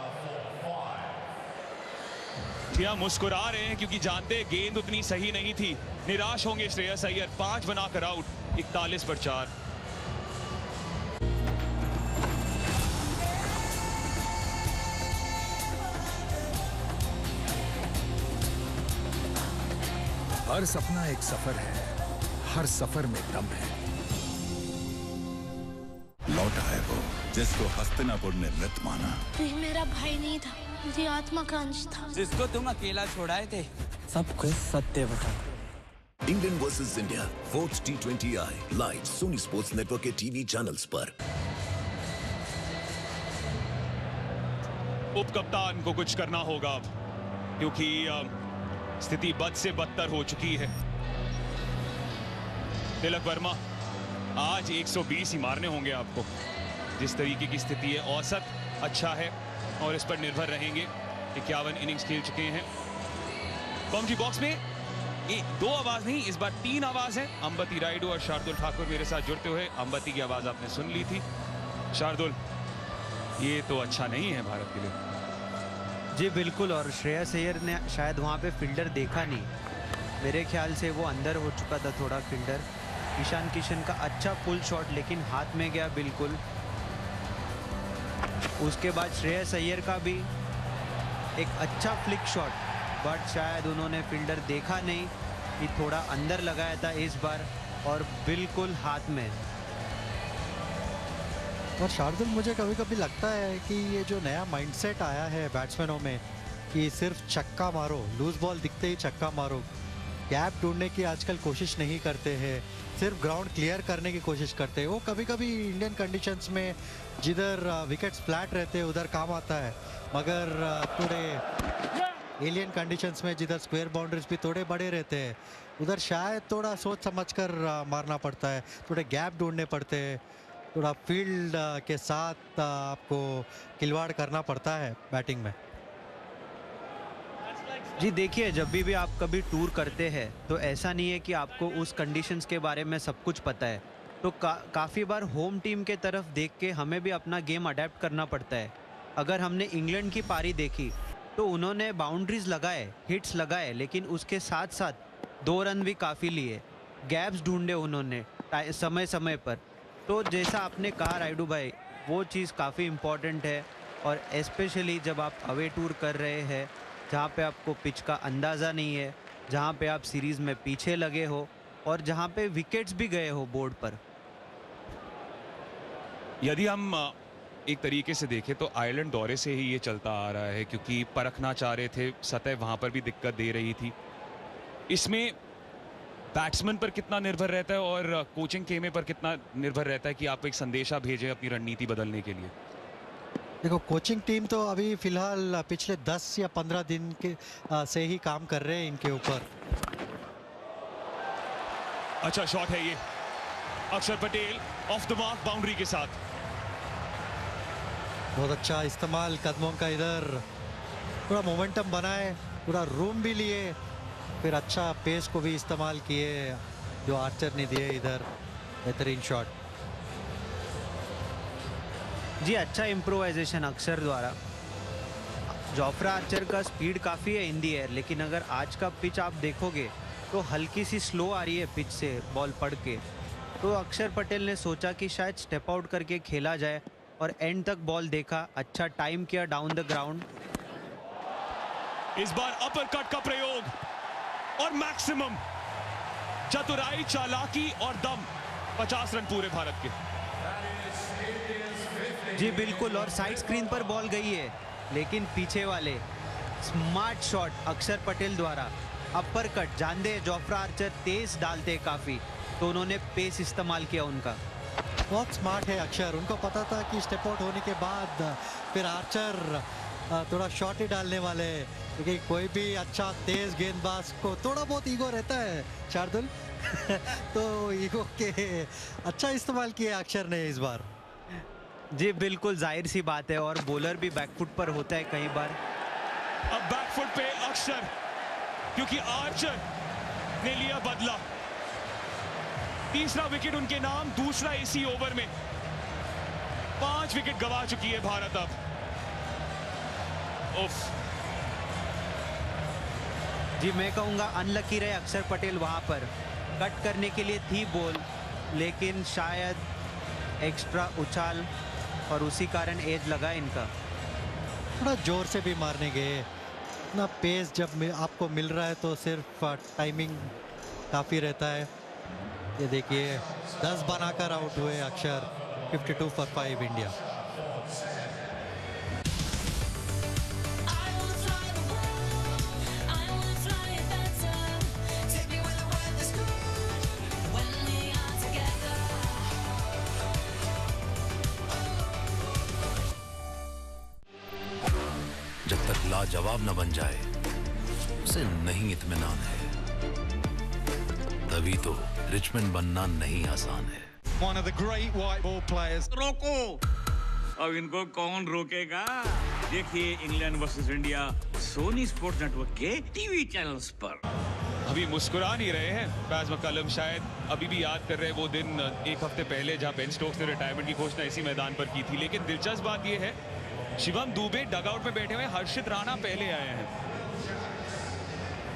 क्या मुस्कुरा रहे हैं क्योंकि जानते हैं गेंद उतनी सही नहीं थी। निराश होंगे श्रेयस अय्यर, 5 बनाकर आउट 41 पर 4। हर सपना एक सफर है, हर सफर में दम है। लौटा है वो जिसको हस्तिनापुर ने मृत माना। ये मेरा भाई नहीं था, मेरी आत्मा का अंश था, जिसको तुम अकेला छोड़ाए थे। सब कुछ सत्य बता। England versus India 4th T20I live Sony sports network के टीवी चैनल्स पर। उप कप्तान को कुछ करना होगा अब, क्योंकि स्थिति बद से बदतर हो चुकी है। तिलक वर्मा, आज 120 ही मारने होंगे आपको। जिस तरीके की स्थिति है, औसत अच्छा है और इस पर निर्भर रहेंगे। 51 इनिंग्स खेल चुके हैं। कॉमेंट्री बॉक्स में दो आवाज नहीं, इस बार 3 आवाज है। अंबती रायडू और शार्दुल ठाकुर मेरे साथ जुड़ते हुए। अंबती की आवाज आपने सुन ली थी। शार्दुल, ये तो अच्छा नहीं है भारत के लिए। जी बिल्कुल, और श्रेयस अय्यर ने शायद वहाँ पे फील्डर देखा नहीं, मेरे ख्याल से वो अंदर हो चुका था थोड़ा फील्डर। ईशान किशन का अच्छा पुल शॉट लेकिन हाथ में गया बिल्कुल। उसके बाद श्रेयस अय्यर का भी एक अच्छा फ्लिक शॉट, बट शायद उन्होंने फील्डर देखा नहीं कि थोड़ा अंदर लगाया था इस बार और बिल्कुल हाथ में। और शार्दुल, मुझे कभी कभी लगता है कि ये जो नया माइंडसेट आया है बैट्समैनों में कि सिर्फ छक्का मारो, लूज बॉल दिखते ही छक्का मारो, गैप ढूंढने की आजकल कोशिश नहीं करते हैं, सिर्फ ग्राउंड क्लियर करने की कोशिश करते हैं। वो कभी कभी इंडियन कंडीशंस में जिधर विकेट्स फ्लैट रहते हैं उधर काम आता है, मगर थोड़े एलियन कंडीशंस में जिधर स्क्वायर बाउंड्रीज भी थोड़े बड़े रहते हैं उधर शायद थोड़ा सोच समझकर मारना पड़ता है, थोड़े गैप ढूंढने पड़ते हैं, थोड़ा फील्ड के साथ आपको खिलवाड़ करना पड़ता है बैटिंग में। जी देखिए, जब भी आप कभी टूर करते हैं तो ऐसा नहीं है कि आपको उस कंडीशंस के बारे में सब कुछ पता है, तो काफ़ी बार होम टीम के तरफ देख के हमें भी अपना गेम अडेप्ट करना पड़ता है। अगर हमने इंग्लैंड की पारी देखी तो उन्होंने बाउंड्रीज लगाए, हिट्स लगाए, लेकिन उसके साथ साथ 2 रन भी काफ़ी लिए, गैप्स ढूंढे उन्होंने समय समय पर। तो जैसा आपने कहा राइडू भाई, वो चीज़ काफ़ी इम्पॉर्टेंट है, और स्पेशली जब आप अवे टूर कर रहे हैं जहाँ पे आपको पिच का अंदाज़ा नहीं है, जहाँ पे आप सीरीज़ में पीछे लगे हो और जहाँ पे विकेट्स भी गए हो बोर्ड पर। यदि हम एक तरीके से देखें तो आयरलैंड दौरे से ही ये चलता आ रहा है, क्योंकि परखना चाह रहे थे, सतह वहाँ पर भी दिक्कत दे रही थी। इसमें बैट्समैन पर कितना निर्भर रहता है और कोचिंग खेमे पर कितना निर्भर रहता है कि आप एक संदेशा भेजें अपनी रणनीति बदलने के लिए? देखो, कोचिंग टीम तो अभी फिलहाल पिछले 10 या 15 दिन के से ही काम कर रहे हैं इनके ऊपर। अच्छा शॉट है ये, अक्षर Patel of the mark boundary के साथ। बहुत अच्छा इस्तेमाल कदमों का, इधर पूरा मोमेंटम बनाए, पूरा रूम भी लिए, फिर अच्छा पेस को भी इस्तेमाल किए जो आर्चर ने दिए इधर। बेहतरीन शॉट। जी अच्छा इम्प्रोवाइजेशन अक्षर द्वारा। जोफ्रा आर्चर का स्पीड काफ़ी है इन दी एयर, लेकिन अगर आज का पिच आप देखोगे तो हल्की सी स्लो आ रही है पिच से बॉल पड़ के। तो अक्षर पटेल ने सोचा कि शायद स्टेप आउट करके खेला जाए और एंड तक बॉल देखा, अच्छा टाइम किया डाउन द ग्राउंड। इस बार अपर कट का प्रयोग और मैक्सिमम चतुराई, चालाकी और दम। 50 रन पूरे भारत के। जी बिल्कुल, और साइड स्क्रीन पर बॉल गई है, लेकिन पीछे वाले स्मार्ट शॉट अक्षर पटेल द्वारा। अपर कट, जान दे जोफ्रा आर्चर तेज डालते काफ़ी, तो उन्होंने पेस इस्तेमाल किया उनका। बहुत स्मार्ट है अक्षर, उनको पता था कि स्टेप आउट होने के बाद फिर आर्चर थोड़ा शॉट ही डालने वाले, क्योंकि कोई भी अच्छा तेज गेंदबाज को थोड़ा बहुत ईगो रहता है शार्दुल तो ईगो के अच्छा इस्तेमाल किया अक्षर ने इस बार। जी बिल्कुल, जाहिर सी बात है, और बॉलर भी बैकफुट पर होता है कई बार। अब बैकफुट पे अक्षर, क्योंकि आर्चर ने लिया बदला। तीसरा विकेट उनके नाम, दूसरा इसी ओवर में। 5 विकेट गंवा चुकी है भारत अब। उफ। जी मैं कहूंगा अनलकी रहे अक्षर पटेल, वहां पर कट करने के लिए थी बॉल, लेकिन शायद एक्स्ट्रा उछाल और उसी कारण एज लगा इनका। थोड़ा जोर से भी मारने गए, इतना पेस जब आपको मिल रहा है तो सिर्फ टाइमिंग काफ़ी रहता है। ये देखिए 10 बनाकर आउट हुए अक्षर। 52 for 5 इंडिया। जब तक लाजवाब न बन जाए उसे नहीं इत्मीनान है, तभी तो रिचमंड बनना नहीं आसान है। One of the great white ball players. रोको, अब इनको कौन रोकेगा? देखिए England versus India Sony sports network के टीवी चैनल्स पर। अभी मुस्कुरा नहीं रहे हैं बैज मैकलम, शायद अभी भी याद कर रहे हैं वो दिन एक हफ्ते पहले जहां बेन स्टोक्स ने रिटायरमेंट की घोषणा इसी मैदान पर की थी। लेकिन दिलचस्प बात यह है, शिवम दुबे डगआउट में बैठे हुए, हर्षित राणा पहले आए हैं।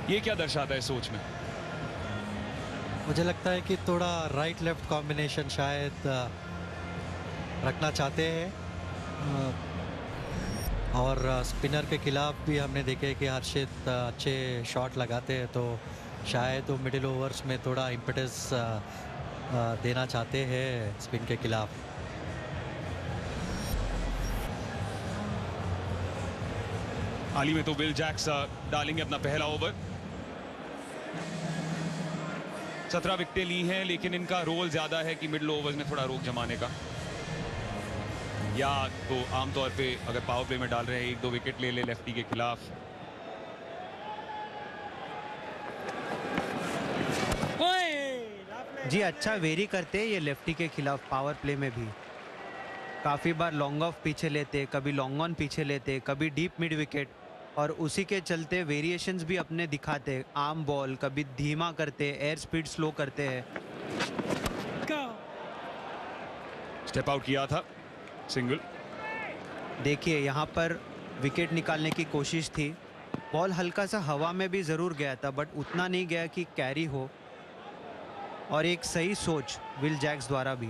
ये क्या दर्शाता है सोच में? मुझे लगता है कि थोड़ा राइट लेफ्ट कॉम्बिनेशन शायद रखना चाहते हैं, और स्पिनर के खिलाफ भी हमने देखे कि हर्षित अच्छे शॉट लगाते हैं, तो शायद वो मिडिल ओवर्स में थोड़ा इम्पेटस देना चाहते हैं स्पिन के खिलाफ। हाल ही में तो विल जैक्स डालेंगे अपना पहला ओवर। 17 विकेटें ली हैं, लेकिन इनका रोल ज्यादा है कि मिडिल ओवर्स में थोड़ा रोक जमाने का, या तो आमतौर पे अगर पावर प्ले में डाल रहे हैं 1-2 विकेट ले ले लेफ्टी के खिलाफ। जी अच्छा वेरी करते हैं ये लेफ्टी के खिलाफ पावर प्ले में भी। काफ़ी बार लॉन्ग ऑफ पीछे लेते, कभी लॉन्ग ऑन पीछे लेते, कभी डीप मिड विकेट, और उसी के चलते वेरिएशंस भी अपने दिखाते। आर्म बॉल कभी धीमा करते, एयर स्पीड स्लो करते हैं। स्टेप आउट किया था, सिंगल। देखिए यहाँ पर विकेट निकालने की कोशिश थी, बॉल हल्का सा हवा में भी ज़रूर गया था, बट उतना नहीं गया कि कैरी हो, और एक सही सोच विल जैक्स द्वारा भी।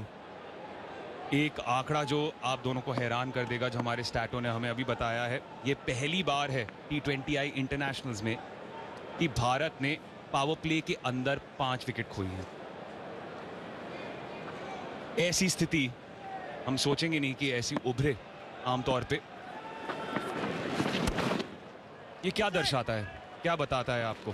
एक आंकड़ा जो आप दोनों को हैरान कर देगा, जो हमारे स्टैटों ने हमें अभी बताया है, ये पहली बार है T20I इंटरनेशनल्स में कि भारत ने पावर प्ले के अंदर 5 विकेट खोई है। ऐसी स्थिति हम सोचेंगे नहीं कि ऐसी उभरे आमतौर पे। ये क्या दर्शाता है, क्या बताता है आपको?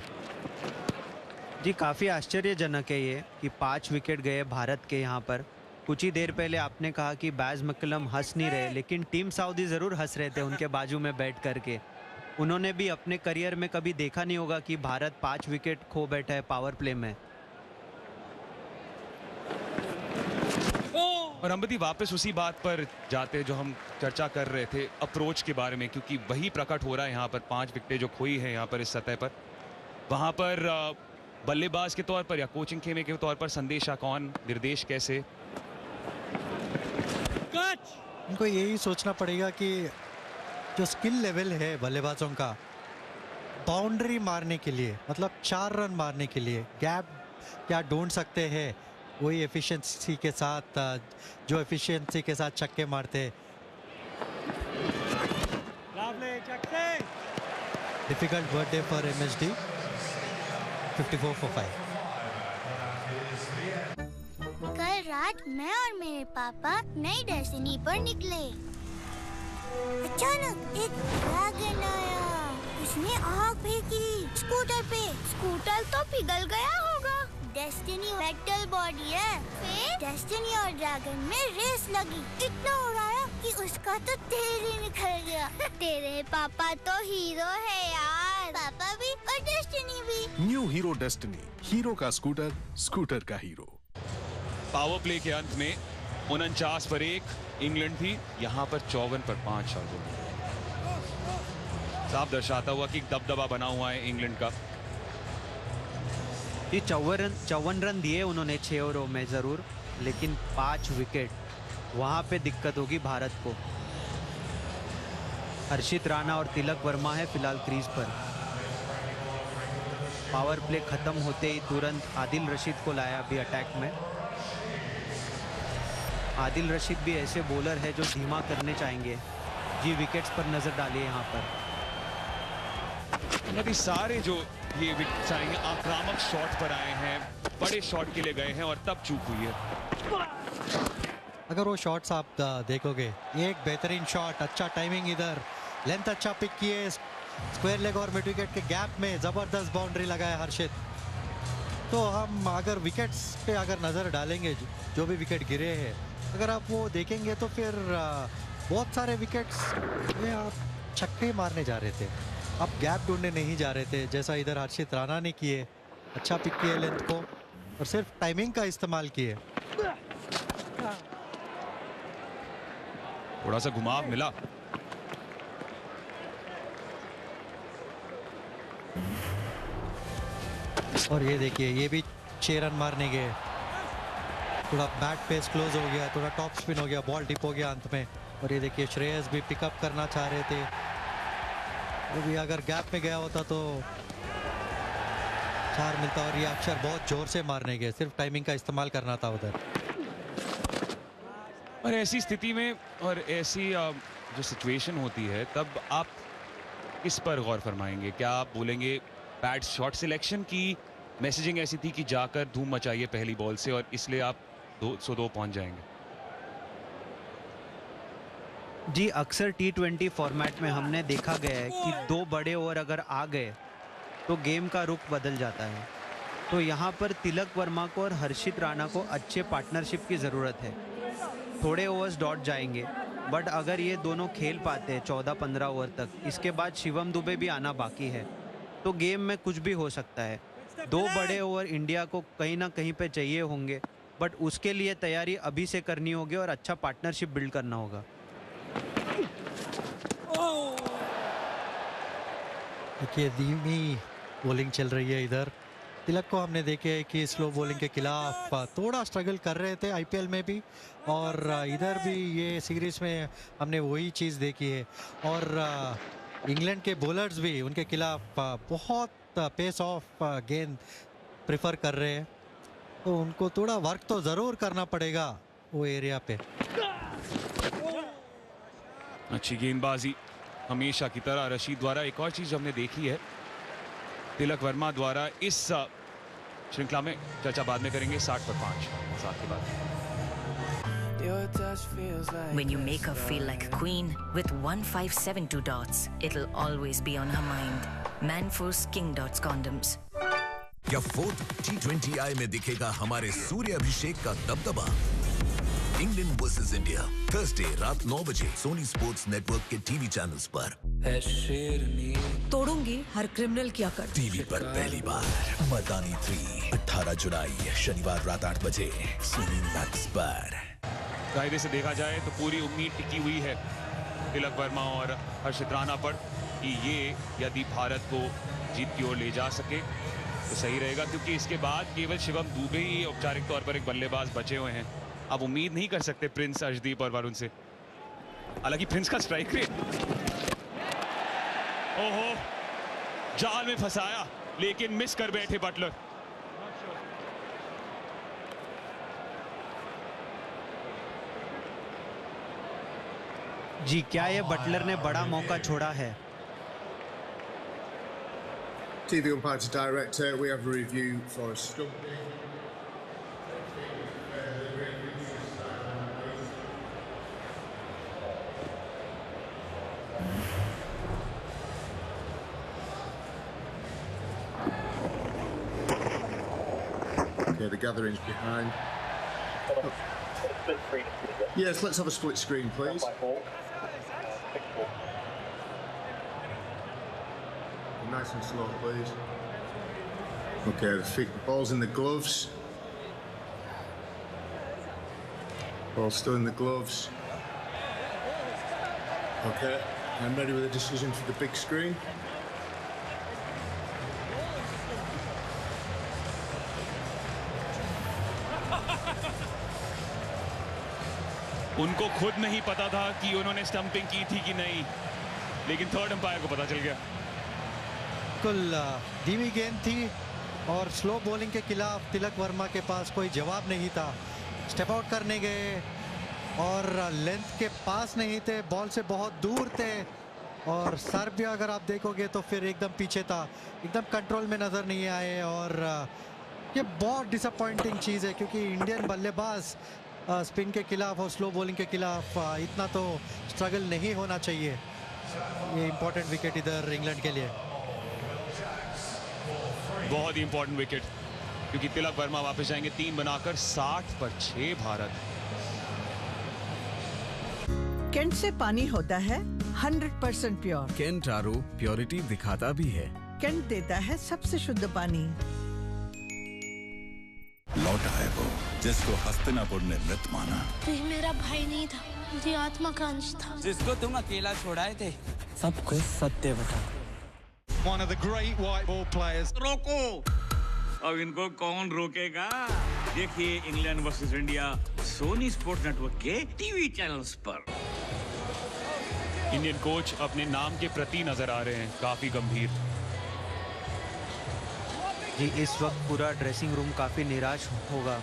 जी काफ़ी आश्चर्यजनक है ये कि 5 विकेट गए भारत के यहाँ पर। कुछ ही देर पहले आपने कहा कि बैज मैकलम हंस नहीं रहे, लेकिन टीम सऊदी ज़रूर हंस रहे थे उनके बाजू में बैठ करके। उन्होंने भी अपने करियर में कभी देखा नहीं होगा कि भारत 5 विकेट खो बैठा है पावर प्ले में। और अंबती वापस उसी बात पर जाते जो हम चर्चा कर रहे थे, अप्रोच के बारे में, क्योंकि वही प्रकट हो रहा है यहाँ पर। 5 विकेटें जो खोई है यहाँ पर इस सतह पर, वहाँ पर बल्लेबाज के तौर पर या कोचिंग खेमे के तौर पर संदेशा कौन, निर्देश कैसे? इनको यही सोचना पड़ेगा कि जो स्किल लेवल है बल्लेबाजों का, बाउंड्री मारने के लिए, मतलब 4 रन मारने के लिए गैप क्या ढूंढ सकते हैं, वही एफिशिएंसी के साथ, जो एफिशिएंसी के साथ छक्के मारते। Difficult birthday for MSD, 54 for 5। कल रात मैं और मेरे पापा नई डेस्टिनी पर निकले। अचानक एक ड्रैगन आया, उसने आग फेंकी स्कूटर पे। स्कूटर तो पिघल गया होगा। डेस्टिनी मेटल बॉडी है। फिर डेस्टिनी और ड्रैगन में रेस लगी। इतना उड़ाया कि उसका तो तेल ही निकल गया। तेरे पापा तो हीरो है यार। पापा भी और डेस्टिनी भी। न्यू हीरो डेस्टिनी, हीरो का स्कूटर, स्कूटर का हीरो। पावर प्ले के अंत में 49 पर 1 इंग्लैंड थी, यहाँ पर 54 पर 5 शॉट। साफ दर्शाता हुआ कि दबदबा बना हुआ है इंग्लैंड का। ये 54 रन दिए उन्होंने 6 ओवरों में ज़रूर, लेकिन 5 विकेट, वहाँ पे दिक्कत होगी भारत को। हर्षित राणा और तिलक वर्मा है फिलहाल क्रीज पर। पावर प्ले खत्म होते ही तुरंत आदिल रशीद को लाया अभी अटैक में। आदिल रशीद भी ऐसे बॉलर है जो धीमा करने चाहेंगे। जी विकेट्स पर नजर डालिए यहाँ पर। अभी सारे जो ये विकेट्स आएंगे आक्रामक शॉट पर आए हैं, बड़े शॉट के लिए गए हैं और तब चूक हुई है। अगर वो शॉट्स आप देखोगे, एक बेहतरीन शॉट, अच्छा टाइमिंग, इधर लेंथ अच्छा पिक किए, स्क्वायर लेग और मिड विकेट के गैप में जबरदस्त बाउंड्री लगाया हर्षित। तो हम अगर विकेट्स पे अगर नज़र डालेंगे, जो भी विकेट गिरे हैं, अगर आप वो देखेंगे तो फिर बहुत सारे विकेट्स में आप छक्के मारने जा रहे थे, आप गैप ढूंढने नहीं जा रहे थे, जैसा इधर हर्षित राणा ने किए। अच्छा पिक किए लेंथ को और सिर्फ टाइमिंग का इस्तेमाल किए। थोड़ा सा घुमाव मिला। और ये देखिए, ये भी 6 रन मारने गए। थोड़ा बैट पेस क्लोज हो गया, थोड़ा टॉप स्पिन हो गया, बॉल टिप हो गया अंत में। और ये देखिए, श्रेयस भी पिकअप करना चाह रहे थे, वो भी अगर गैप में गया होता तो 4 मिलता। और ये अक्षर बहुत जोर से मारने गए, सिर्फ टाइमिंग का इस्तेमाल करना था उधर। और ऐसी स्थिति में और ऐसी जो सिचुएशन होती है, तब आप किस पर गौर फरमाएंगे? क्या आप बोलेंगे बैड शॉट सिलेक्शन की मैसेजिंग ऐसी थी कि जाकर धूम मचाइए पहली बॉल से और इसलिए आप 202 पहुंच जाएंगे? जी, अक्सर T20 फॉर्मेट में हमने देखा गया है कि 2 बड़े ओवर अगर आ गए तो गेम का रुख बदल जाता है। तो यहाँ पर तिलक वर्मा को और हर्षित राणा को अच्छे पार्टनरशिप की ज़रूरत है। थोड़े ओवर्स डॉट जाएंगे, बट अगर ये दोनों खेल पाते हैं 14-15 ओवर तक, इसके बाद शिवम दुबे भी आना बाकी है, तो गेम में कुछ भी हो सकता है। 2 बड़े ओवर इंडिया को कहीं ना कहीं पे चाहिए होंगे, बट उसके लिए तैयारी अभी से करनी होगी और अच्छा पार्टनरशिप बिल्ड करना होगा। देखिए, धीमी बॉलिंग चल रही है इधर। तिलक को हमने देखे कि स्लो बॉलिंग के खिलाफ थोड़ा स्ट्रगल कर रहे थे आईपीएल में भी, और इधर भी ये सीरीज में हमने वही चीज़ देखी है। और इंग्लैंड के बॉलर्स भी उनके खिलाफ बहुत पेस ऑफ गेंद प्रेफर कर रहे हैं, तो उनको थोड़ा वर्क तो ज़रूर करना पड़ेगा वो एरिया पे। अच्छी गेंदबाजी हमेशा की तरह रशीद द्वारा। एक और चीज हमने देखी है तिलक वर्मा द्वारा इस श्रृंखला में, चर्चा बाद में करेंगे। 60 पर 5 साथ के बाद। When you make her feel like a queen with 1572 dots, it'll always be on her mind. Manforce King Dots condoms. क्या 4th T20I में दिखेगा हमारे सूर्य अभिषेक का दबदबा? इंग्लैंड वर्सेस इंडिया, थर्सडे रात 9 बजे सोनी स्पोर्ट्स नेटवर्क के टीवी चैनल्स पर। तोड़ूंगी हर क्रिमिनल की अकड़। टीवी पर पहली बार मदानी 3, 18 जुलाई शनिवार रात 8 बजे सोनी मैक्स पर। कायदे से देखा जाए तो पूरी उम्मीद टिकी हुई है तिलक वर्मा और हर्षित राणा पर कि ये यदि भारत को जीत की ओर ले जा सके तो सही रहेगा, क्योंकि इसके बाद केवल शिवम दुबे ही औपचारिक तौर पर एक बल्लेबाज बचे हुए हैं। अब उम्मीद नहीं कर सकते प्रिंस, अर्शदीप और वरुण से। हालांकि प्रिंस का स्ट्राइक रेट, ओहो, जाल में फंसाया लेकिन मिस कर बैठे बटलर। जी, क्या ये बटलर ने बड़ा मौका छोड़ा है? TV umpire to director, we have a review for a stumping. Okay, the gathering's behind. Yes, let's have a split screen, please. Nice and slow, please. Okay, the ball's in the gloves. Ball's still in the gloves. Okay, I'm ready with a decision for the big screen. उनको खुद नहीं पता था कि उन्होंने stumping की थी कि नहीं, लेकिन थर्ड अंपायर को पता चल गया। बिल्कुल धीमी गेंद थी और स्लो बॉलिंग के खिलाफ तिलक वर्मा के पास कोई जवाब नहीं था। स्टेप आउट करने गए और लेंथ के पास नहीं थे, बॉल से बहुत दूर थे, और सर भी अगर आप देखोगे तो फिर एकदम पीछे था, एकदम कंट्रोल में नज़र नहीं आए। और ये बहुत डिसअपॉइंटिंग चीज़ है, क्योंकि इंडियन बल्लेबाज स्पिन के खिलाफ और स्लो बॉलिंग के खिलाफ इतना तो स्ट्रगल नहीं होना चाहिए। ये इंपॉर्टेंट विकेट इधर इंग्लैंड के लिए, बहुत ही इंपॉर्टेंट विकेट, क्योंकि तिलक वर्मा वापस जाएंगे 3 बनाकर। 60 पर 6 भारत। केंट से पानी होता है 100% प्योर। केंट आरओ प्योरिटी दिखाता भी है। केंट देता है सबसे शुद्ध पानी। लौटा है वो जिसको हस्तिनापुर ने मृत माना। फिर मेरा भाई नहीं था, मेरी आत्मा का अंश था। जिसको तुम अकेला छोड़ाए थे, सब कुछ सत्य बता। One of the great white ball players. रोको, अब इनको कौन रोकेगा? देखिए England versus India Sony sports network के टीवी चैनल्स पर। इंडियन कोच अपने नाम के प्रति नजर आ रहे हैं, काफी गंभीर। जी इस वक्त पूरा ड्रेसिंग रूम काफी निराश होगा।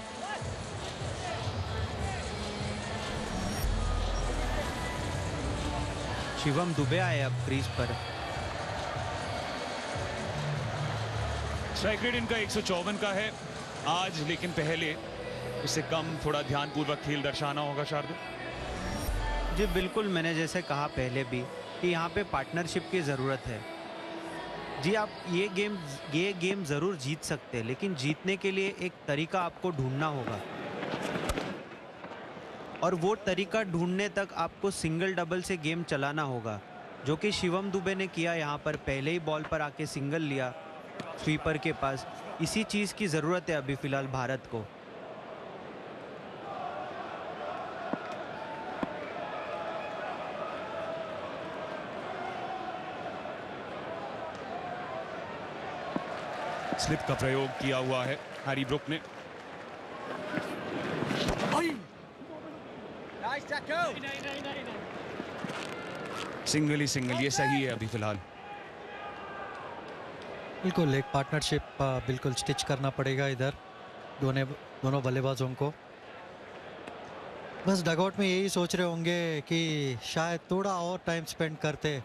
शिवम दुबे आए अब क्रीज पर। स्ट्राइक रेट इनका 154 का है आज, लेकिन पहले उससे कम थोड़ा ध्यानपूर्वक खेल दर्शाना होगा शार्दुल। जी बिल्कुल, मैंने जैसे कहा पहले भी कि यहाँ पे पार्टनरशिप की ज़रूरत है। जी आप ये गेम ज़रूर जीत सकते हैं, लेकिन जीतने के लिए एक तरीका आपको ढूंढना होगा, और वो तरीका ढूंढने तक आपको सिंगल डबल से गेम चलाना होगा, जो कि शिवम दुबे ने किया। यहाँ पर पहले ही बॉल पर आके सिंगल लिया स्वीपर के पास। इसी चीज़ की ज़रूरत है अभी फ़िलहाल भारत को। स्लिप का प्रयोग किया हुआ है हैरी ब्रुक ने। सिंगल ही सिंगल, ये सही है अभी फिलहाल। बिल्कुल एक पार्टनरशिप बिल्कुल स्टिच करना पड़ेगा इधर दोनों बल्लेबाजों को। बस डगआउट में यही सोच रहे होंगे कि शायद थोड़ा और टाइम स्पेंड करते,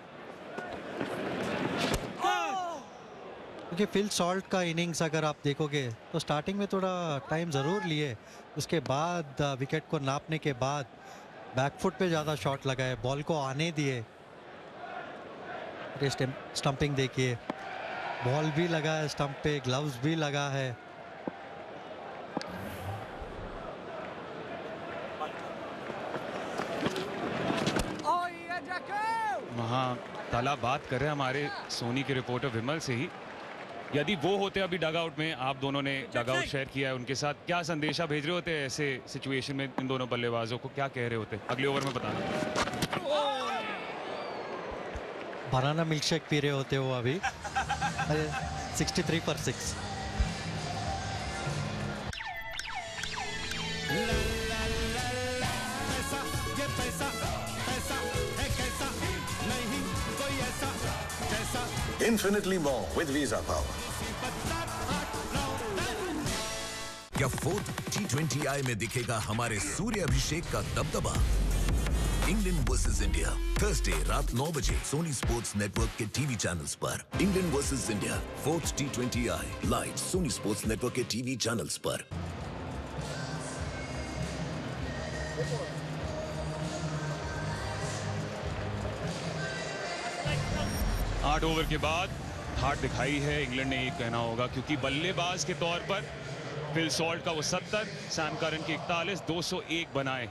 क्योंकि फिल सॉल्ट का इनिंग्स अगर आप देखोगे तो स्टार्टिंग में थोड़ा टाइम ज़रूर लिए, उसके बाद विकेट को नापने के बाद बैकफुट पे ज़्यादा शॉट लगाए, बॉल को आने दिए। स्टंपिंग देखिए, बॉल भी लगा है स्टंप पे, ग्लव्स भी लगा है। वहाँ ताला बात कर रहे हैं हमारे सोनी के रिपोर्टर विमल से ही। यदि वो होते अभी डगआउट में, आप दोनों ने डगआउट शेयर किया है उनके साथ, क्या संदेशा भेज रहे होते ऐसे सिचुएशन में इन दोनों बल्लेबाजों को? क्या कह रहे होते? अगले ओवर में बताना। बनाना मिल्कशेक पी रहे होते हो अभी। 63 for 6। Infinitely more with Visa Power. क्या फोर्थ T20I में दिखेगा हमारे सूर्य अभिषेक का दबदबा? इंग्लैंड वर्सेस इंडिया थर्सडे रात 9 बजे सोनी स्पोर्ट्स नेटवर्क के टीवी चैनल्स पर। England versus India fourth T20I live Sony sports network के टीवी चैनल्स पर। 8 ओवर के बाद हार दिखाई है इंग्लैंड ने, एक कहना होगा, क्योंकि बल्लेबाज के तौर पर फिल सॉल्ट का वो 70, सैम करन के 41, 201 बनाए।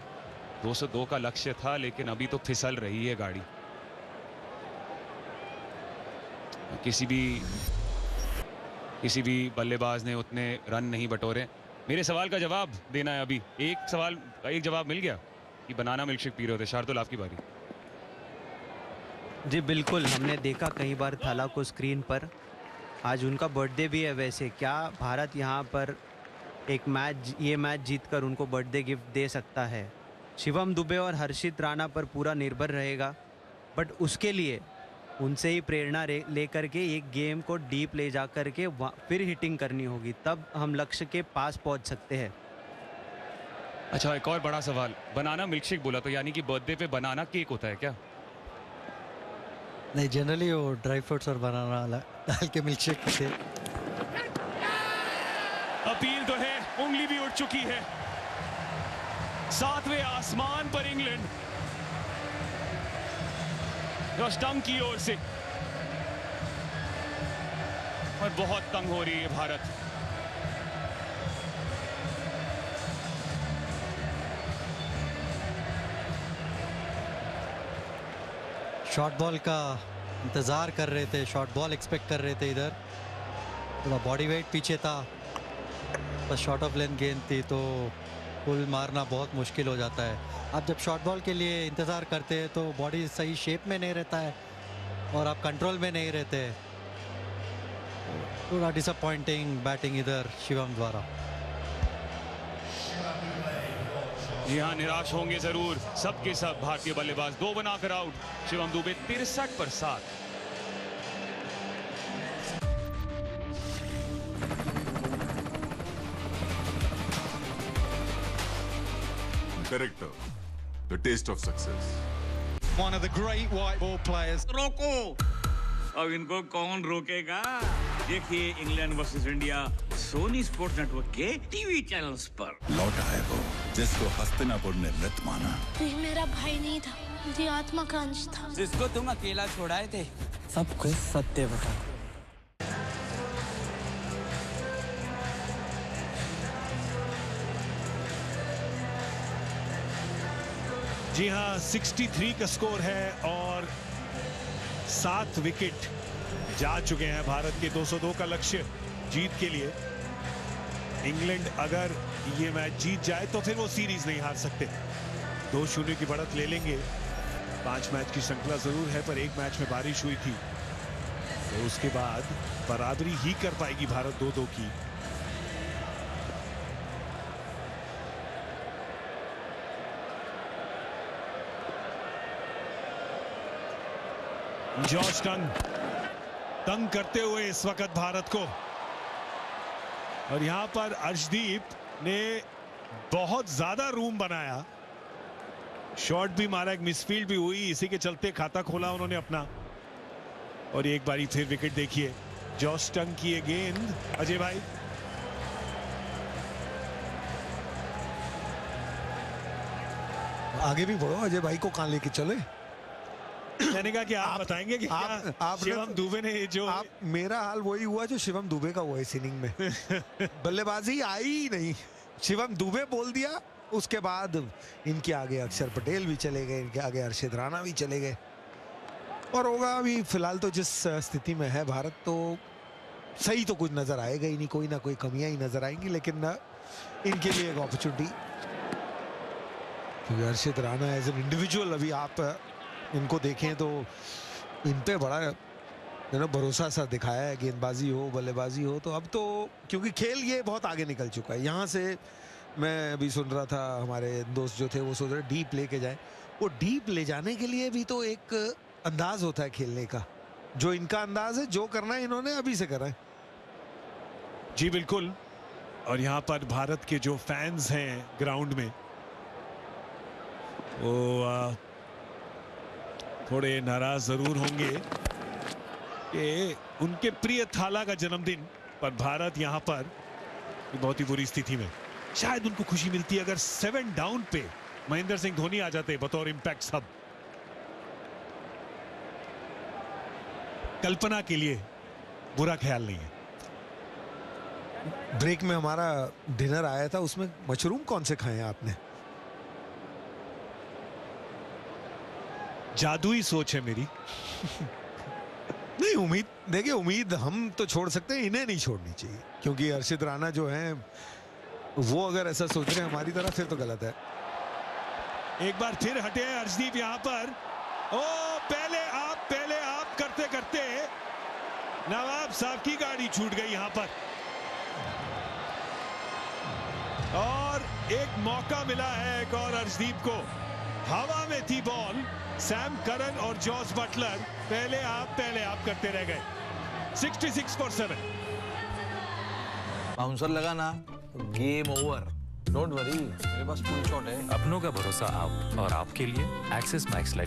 202 का लक्ष्य था, लेकिन अभी तो फिसल रही है गाड़ी। किसी भी बल्लेबाज ने उतने रन नहीं बटोरे। मेरे सवाल का जवाब देना है अभी। एक जवाब मिल गया कि बनाना मिल्कशेक पी रहे होते। शार्दुल आपकी बारी। जी बिल्कुल, हमने देखा कई बार थाला को स्क्रीन पर। आज उनका बर्थडे भी है। वैसे क्या भारत यहाँ पर ये मैच जीतकर उनको बर्थडे गिफ्ट दे सकता है? शिवम दुबे और हर्षित राणा पर पूरा निर्भर रहेगा, बट उसके लिए उनसे ही प्रेरणा लेकर के एक गेम को डीप ले जा कर के फिर हिटिंग करनी होगी, तब हम लक्ष्य के पास पहुँच सकते हैं। अच्छा, एक और बड़ा सवाल। बनाना मिल्कशेक बोला तो यानी कि बर्थडे पे बनाना केक होता है क्या? नहीं, जनरली वो ड्राई फ्रूट्स और बनाना डाल के मिल्कशेक से। अपील तो है, उंगली भी उठ चुकी है। 7वें आसमान पर इंग्लैंड स्टंप की ओर से, और बहुत तंग हो रही है भारत। शॉर्ट बॉल का इंतज़ार कर रहे थे, शॉर्ट बॉल एक्सपेक्ट कर रहे थे। इधर थोड़ा बॉडी वेट पीछे था, बस शॉर्ट ऑफ लेंथ गेंद थी, तो पुल मारना बहुत मुश्किल हो जाता है। आप जब शॉर्ट बॉल के लिए इंतज़ार करते हैं तो बॉडी सही शेप में नहीं रहता है और आप कंट्रोल में नहीं रहते हैं। थोड़ा डिसअपॉइंटिंग बैटिंग इधर शिवम द्वारा। जी हाँ, निराश होंगे जरूर सबके सब भारतीय बल्लेबाज। 2 बनाकर आउट शिवम दुबे 63 पर 7। Character, the taste of success. One of the great white ball players. रोको, अब इनको कौन रोकेगा? देखिए England versus India Sony sports network के टीवी चैनल्स पर। लौटा है वो जिसको हस्तिनापुर ने मृत माना। ये मेरा भाई नहीं था, मेरी आत्मा का अंश था। जिसको तुम अकेला छोड़ाए थे, सब कुछ सत्य बता। जी हाँ, 63 का स्कोर है और 7 विकेट जा चुके हैं भारत के। 202 का लक्ष्य जीत के लिए। इंग्लैंड अगर ये मैच जीत जाए तो फिर वो सीरीज नहीं हार सकते। 2-0 की बढ़त ले लेंगे। 5 मैच की श्रृंखला जरूर है, पर एक मैच में बारिश हुई थी तो उसके बाद बराबरी ही कर पाएगी भारत 2-2 की। जॉश तंग करते हुए इस वक्त भारत को, और यहां पर अर्शदीप ने बहुत ज्यादा रूम बनाया। शॉट भी मारा, एक मिसफील्ड भी हुई, इसी के चलते खाता खोला उन्होंने अपना। और एक बारी फिर विकेट देखिए जॉश टंग की ये गेंद। अजय भाई, आगे भी बढ़ो, अजय भाई को कहां लेके चले? मैंने कहा कि आप बताएंगे कि आप शिवम दुबे ने जो मेरा हाल वही हुआ जो शिवम दुबे का हुआ इस इनिंग में। बल्लेबाजी आई ही नहीं, शिवम दुबे बोल दिया, उसके बाद इनके आगे अक्षर पटेल भी चले गए, इनके आगे अर्शिद राणा भी चले गए। और होगा अभी फिलहाल तो जिस स्थिति में है भारत, तो सही तो कुछ नजर आएगा ही नहीं, कोई ना कोई कमियां ही नजर आएंगी। लेकिन इनके लिए एक अपॉर्चुनिटी, क्योंकि Arshid Rana as an individual अभी आप इनको देखें तो इन पे बड़ा भरोसा सा दिखाया है, गेंदबाजी हो बल्लेबाजी हो। तो अब तो क्योंकि खेल ये बहुत आगे निकल चुका है, यहाँ से मैं अभी सुन रहा था हमारे दोस्त जो थे वो सोच रहे डीप लेके जाए। वो डीप ले जाने के लिए भी तो एक अंदाज होता है खेलने का, जो इनका अंदाज है, जो करना है इन्होंने अभी से करा है। जी बिल्कुल। और यहाँ पर भारत के जो फैंस हैं ग्राउंड में, वो थोड़े नाराज जरूर होंगे कि उनके प्रिय थाला का जन्मदिन पर भारत यहां पर बहुत ही बुरी स्थिति में। शायद उनको खुशी मिलती अगर 7 डाउन पे महेंद्र सिंह धोनी आ जाते बतौर इंपैक्ट सब। कल्पना के लिए बुरा ख्याल नहीं है। ब्रेक में हमारा डिनर आया था, उसमें मशरूम कौन से खाए आपने? जादुई सोच है मेरी। नहीं, उम्मीद देखिए, उम्मीद हम तो छोड़ सकते हैं, इन्हें नहीं छोड़नी चाहिए, क्योंकि अर्शिद राणा जो हैं वो अगर ऐसा सोच रहे हैं हमारी तरह, फिर तो गलत है। एक बार फिर हटे अर्शदीप यहां पर। ओ पहले आप करते करते नवाब साहब की गाड़ी छूट गई यहां पर, और एक मौका मिला है एक और अर्शदीप को। हवा में थी बॉल, सैम करन और जॉस बटलर पहले आप करते रह गए। 66 for 7। बाउंसर लगा ना, गेम ओवर। डोंट वरी, मेरे पास फुल शॉट है। अपनों का भरोसा आप और आपके लिए एक्सिस मैक्स लाइफ।